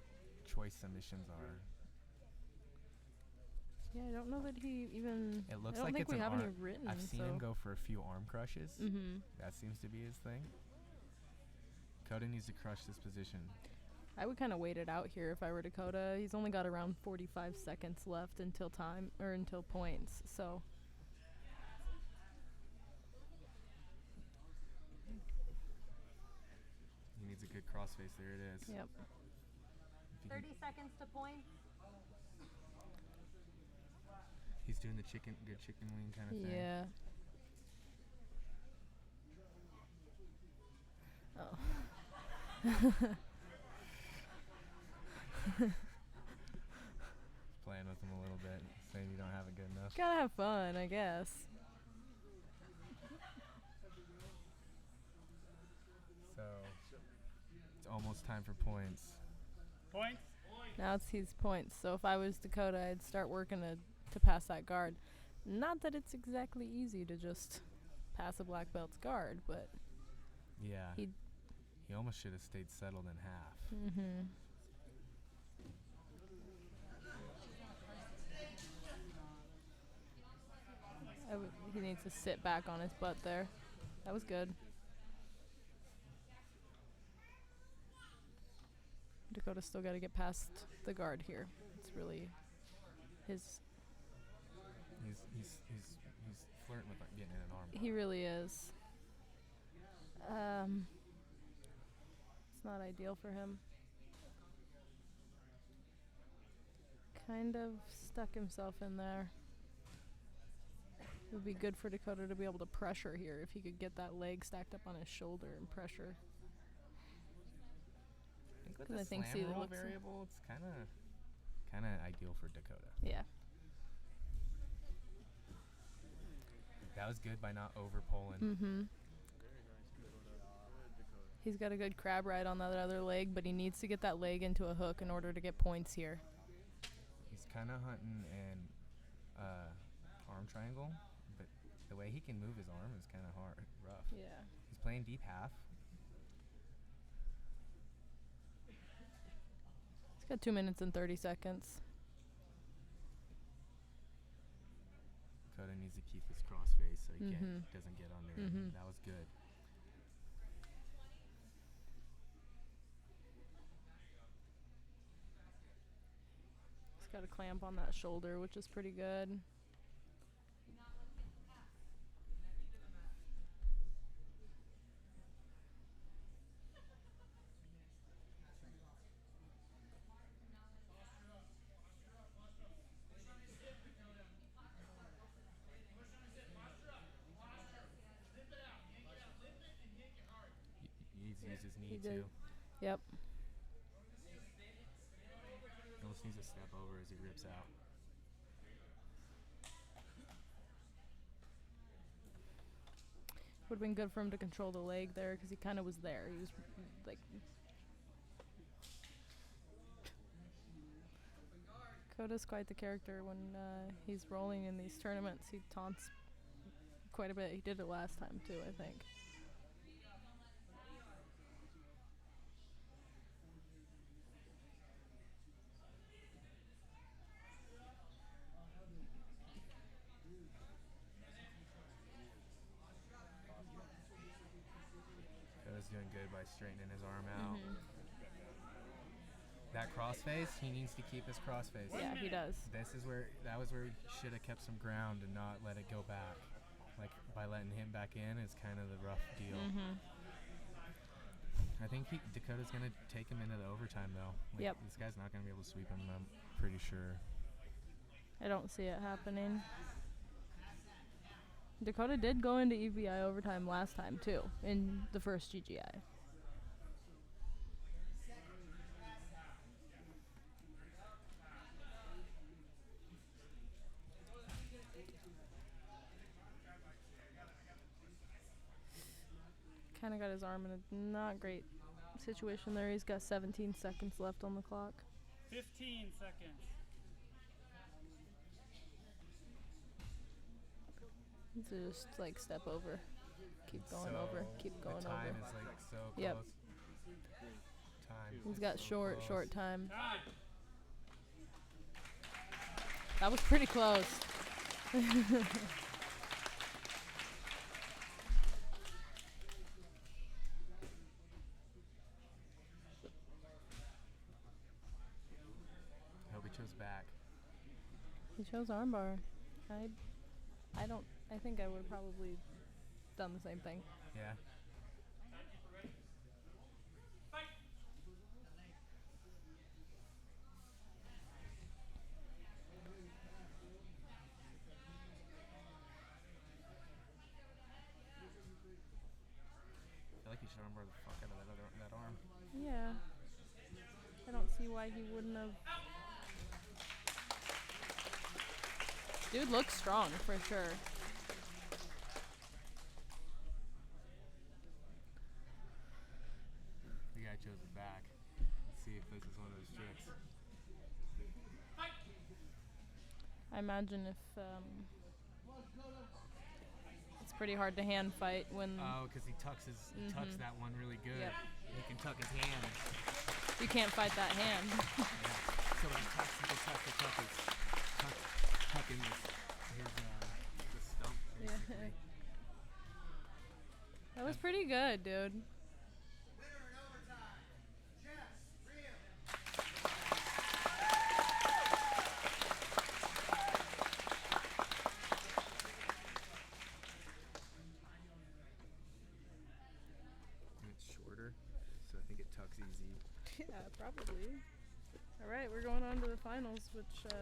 choice submissions are. Yeah, I don't know that he even. It looks I don't like think it's we an have any arm. written. I've seen so. him go for a few arm crushes. Mm-hmm. That seems to be his thing. Dakota needs to crush this position. I would kind of wait it out here if I were Dakota. He's only got around 45 seconds left until time or until points. So. He needs a good crossface. There it is. Yep. 30 seconds to point. He's doing the good chicken wing kind of thing. Yeah. Oh. Playing with him a little bit, saying you don't have it good enough. Gotta have fun, I guess. So it's almost time for points. Points. Now it's his points. So if I was Dakota, I'd start working to pass that guard. Not that it's exactly easy to just pass a black belt's guard, but Yeah. he almost should have stayed settled in half. mm-hmm. He needs to sit back on his butt there. That was good. Dakota's still got to get past the guard here. It's really his. He's flirting with like, getting in an arm. He really is. It's not ideal for him. Kind of stuck himself in there. It would be good for Dakota to be able to pressure here if he could get that leg stacked up on his shoulder and pressure. With the I think slam see, roll looks variable, it's kind of ideal for Dakota. Yeah. That was good by not over pulling. Mm-hmm. He's got a good crab ride on that other leg, but he needs to get that leg into a hook in order to get points here. He's kind of hunting an arm triangle, but the way he can move his arm is kind of rough. Yeah. He's playing deep half. He's got 2 minutes and 30 seconds. Dakota needs to keep his crossface so he doesn't get under. Mm-hmm. That was good. He's got a clamp on that shoulder, which is pretty good. He needs to use his knee He did. too. Yep. He almost needs to step over as he rips out. Would have been good for him to control the leg there because he kind of was there. He was like. Dakota's quite the character when he's rolling in these tournaments. He taunts quite a bit. He did it last time too, I think. Dakota's doing good by straightening his arm out. Mm-hmm. That crossface. He needs to keep his crossface. Yeah, he does. That was where he should have kept some ground and not let it go back. Like by letting him back in is kind of the rough deal. I think Dakota's gonna take him into the overtime though. Like, Yep. This guy's not gonna be able to sweep him. I'm pretty sure. I don't see it happening. Dakota did go into EVI overtime last time too, in the first GGI. Kind of got his arm in a not great situation there. He's got 17 seconds left on the clock. 15 seconds. So just like step over, keep going So over, keep going the time over. is like so close. Yep. Time. He's is got so short close. time. Time. That was pretty close. I hope he chose back. He chose armbar. I think I would have probably done the same thing. Yeah. I feel like he should armbar the fuck out of that arm. Yeah. I don't see why he wouldn't have. Dude looks strong for sure. The guy chose it back. Let's see if this is one of those tricks. I imagine if it's pretty hard to hand fight when Oh, because he tucks that one really good. Yep. He can tuck his hand. you can't fight that hand. Yeah. So when he tucks, he just has to tuck in the stump, basically. That was pretty good, dude. Winner in overtime. Jeff Real. And it's shorter, so I think it tucks easy. Yeah, probably. All right, we're going on to the finals, which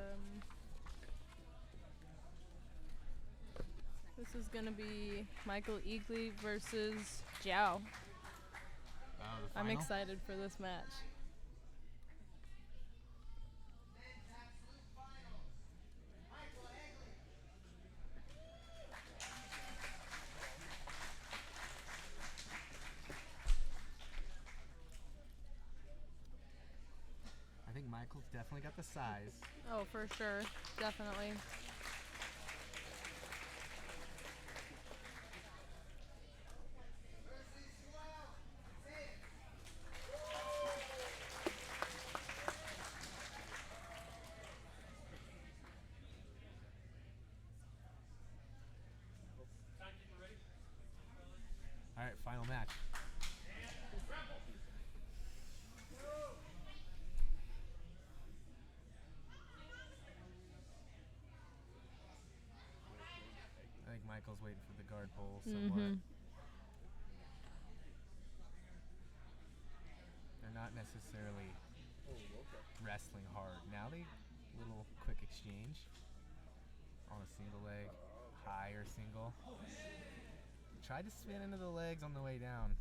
this is gonna be Michael Eagley versus Jiao. Oh, the I'm final? excited for this match. Men's absolute finals. Michael Egley. I think Michael's definitely got the size. Oh, for sure, definitely. Versus Joel. Six. All right, final match. I think Michael's waiting for the guard pole somewhat. They're not necessarily wrestling hard. Now they little quick exchange on a single leg, high or single. Tried to spin into the legs on the way down.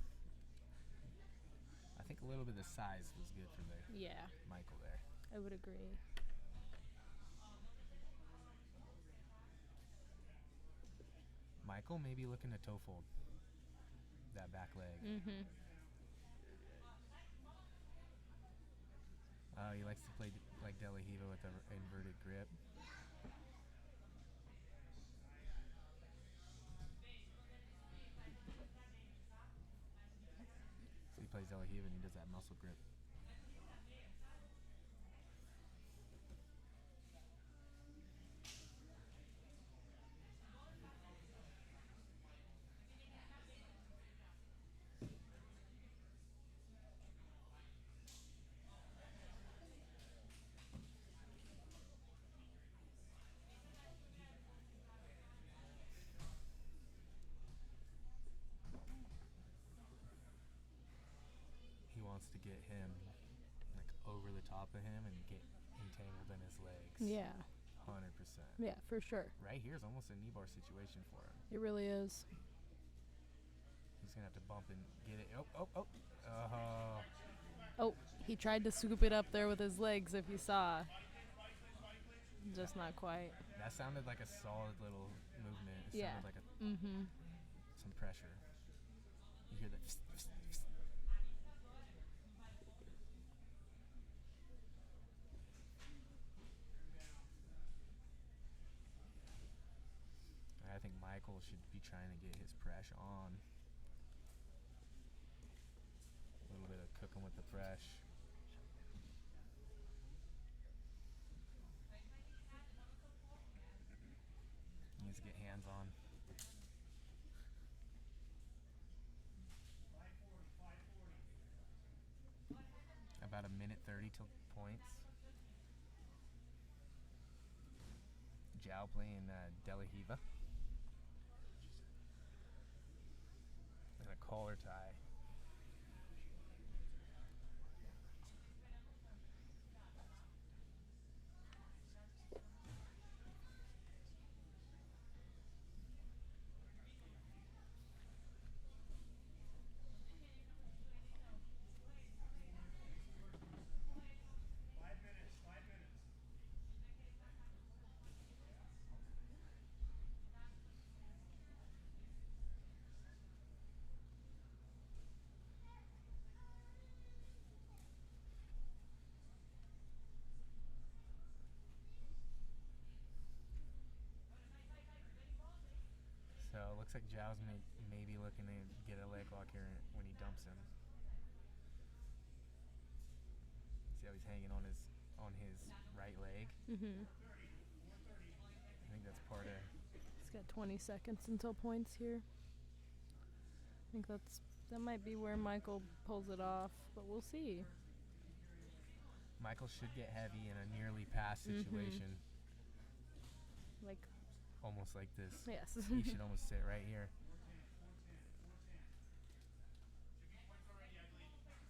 I think a little bit of size was good for Yeah, Michael there. I would agree. Michael may be looking to toe fold that back leg. He likes to play like De La Hiva with an inverted grip. So he plays De La Hiva and he does that muscle grip. wants to get him like over the top of him and get entangled in his legs. Yeah. 100%. Yeah, for sure. Right here is almost a knee bar situation for him. It really is. He's gonna have to bump and get it. Oh. Oh, he tried to scoop it up there with his legs, if you saw. Just not quite. That sounded like a solid little movement. It Yeah. sounded like Mm-hmm. some pressure. You hear that? I think Michael should be trying to get his press on. A little bit of cooking with the press. Needs to get hands on. About 1:30 till points. Jiao playing De La Hiva. And a collar tie. So it looks like Jiao's maybe looking to get a leg lock here when he dumps him. See how he's hanging on his right leg? Mm-hmm. I think that's part of... He's got 20 seconds until points here. I think that might be where Michael pulls it off, but we'll see. Michael should get heavy in a nearly pass situation. Like, Almost like this. yes. He should almost sit right here.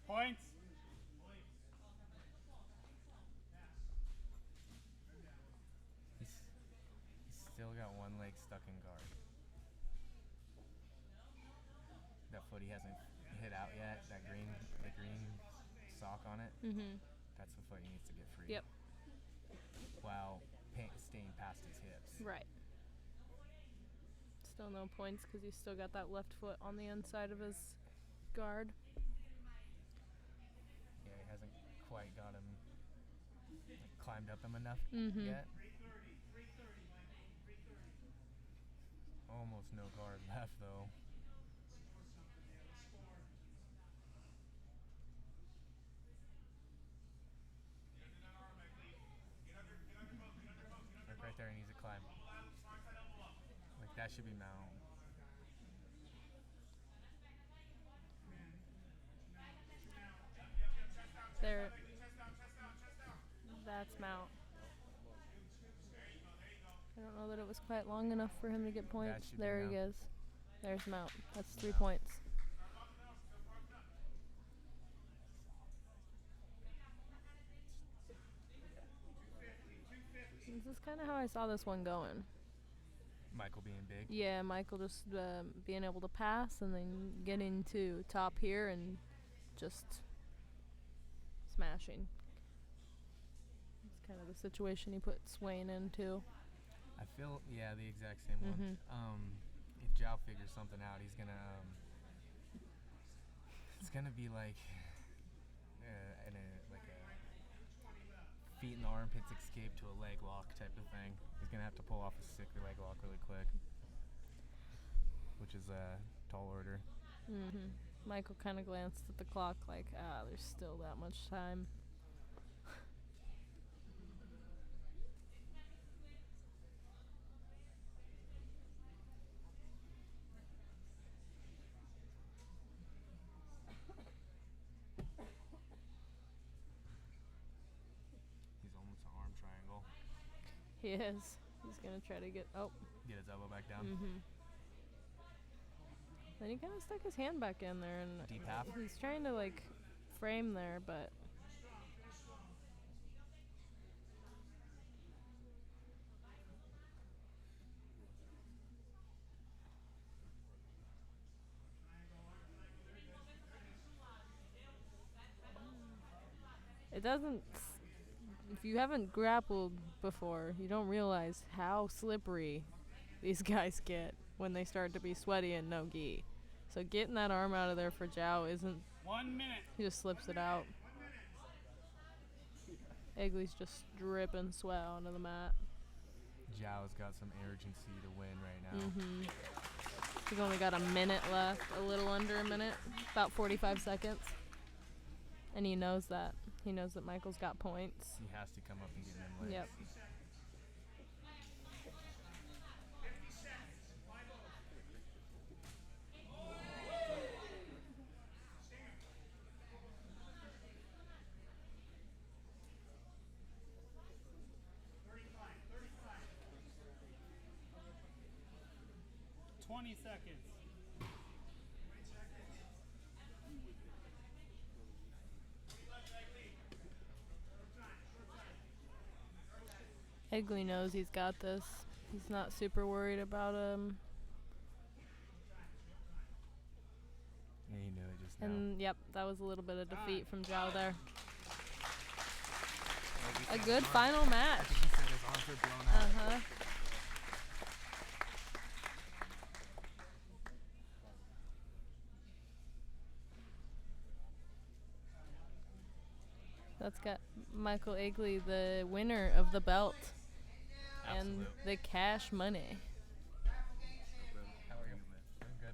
Points. He's still got one leg stuck in guard. That foot he hasn't hit out yet. The green sock on it. Mm-hmm. That's the foot he needs to get free. Yep. While staying past his hips. Right. Still no points because he's still got that left foot on the inside of his guard. Yeah, he hasn't quite got him climbed up him enough Mm-hmm. yet. Almost no guard left though. Like right there, he needs to climb. Like that should be mount. There. That's mount. I don't know that it was quite long enough for him to get points. should be There he mount. is. There's mount. That's 3 Mount. points. This is kind of how I saw this one going. Michael being big. Yeah, Michael just being able to pass and then get into top here and just smashing. It's kind of the situation he put Swain into. I feel, yeah, the exact same one. Mhm. If Jiao figures something out, he's gonna, it's gonna be like, like a feet in the armpits escape to a leg lock type of thing. He's gonna have to pull off a sicker leg lock really quick, which is a tall order. Mhm. Michael kind of glanced at the clock like, there's still that much time. He's almost an arm triangle. He is. He's gonna try to get. Oh. Get his elbow back down. Mhm. Then he kind of stuck his hand back in there, and Deep half? he's trying to like frame there, but it doesn't. If you haven't grappled before, you don't realize how slippery these guys get when they start to be sweaty and no gi. So getting that arm out of there for Zhao isn't. 1 minute. He just slips it out. Egley's just dripping sweat onto the mat. Zhao's got some urgency to win right now. Mm-hmm. He's only got a minute left, a little under a minute, about 45 seconds. And he knows that. He knows that Michael's got points. He has to come up and get them legs. Yep. Seconds. Egley knows he's got this. He's not super worried about him. Yeah, he knew it just now. And yep, that was a little bit of defeat from Zhao there. A good final match. I think he said his arms were blown out. Uh-huh. That's got Michael Egley, the winner of the belt and the cash money. How are you? Doing good.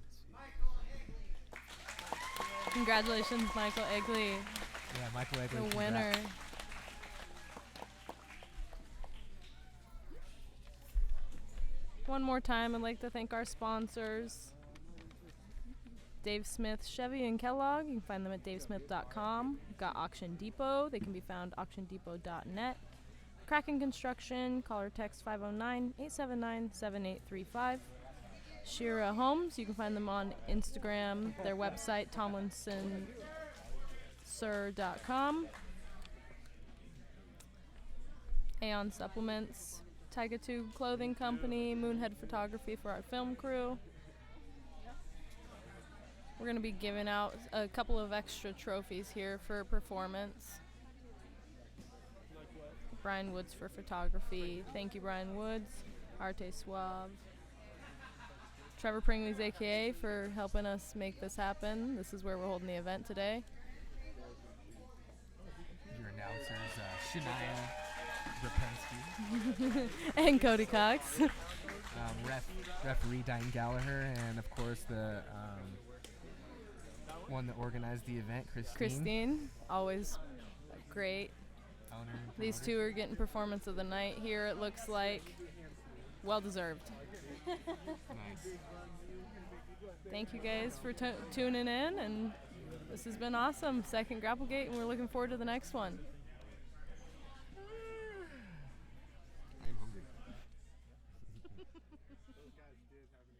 Congratulations, Michael Egley, Yeah, Michael Egley. the congrats. winner. One more time, I'd like to thank our sponsors. Dave Smith, Chevy, and Kellogg. You can find them at davesmith.com. We've got Auction Depot. They can be found auctiondepot.net. Kraken Construction. Call or text 509-879-7835. Shira Homes. You can find them on Instagram. Their website, tomlinson.com. Aeon Supplements. Tiger Tube Clothing Company. Moonhead Photography for our film crew. We're going to be giving out a couple of extra trophies here for performance. Brian Woods for photography. Thank you, Brian Woods. Arte Suave. Trevor Pringley's AKA for helping us make this happen. This is where we're holding the event today. Your announcers, Shania Rapensky, And Cody Cox. referee Diane Gallagher, and of course the one that organized the event, Christine, always great. Owner, These two are getting performance of the night here, it looks like. Well deserved. Nice. Thank you guys for tuning in, and this has been awesome. Second Grapplegate, and we're looking forward to the next one. I'm hungry. Those guys did have an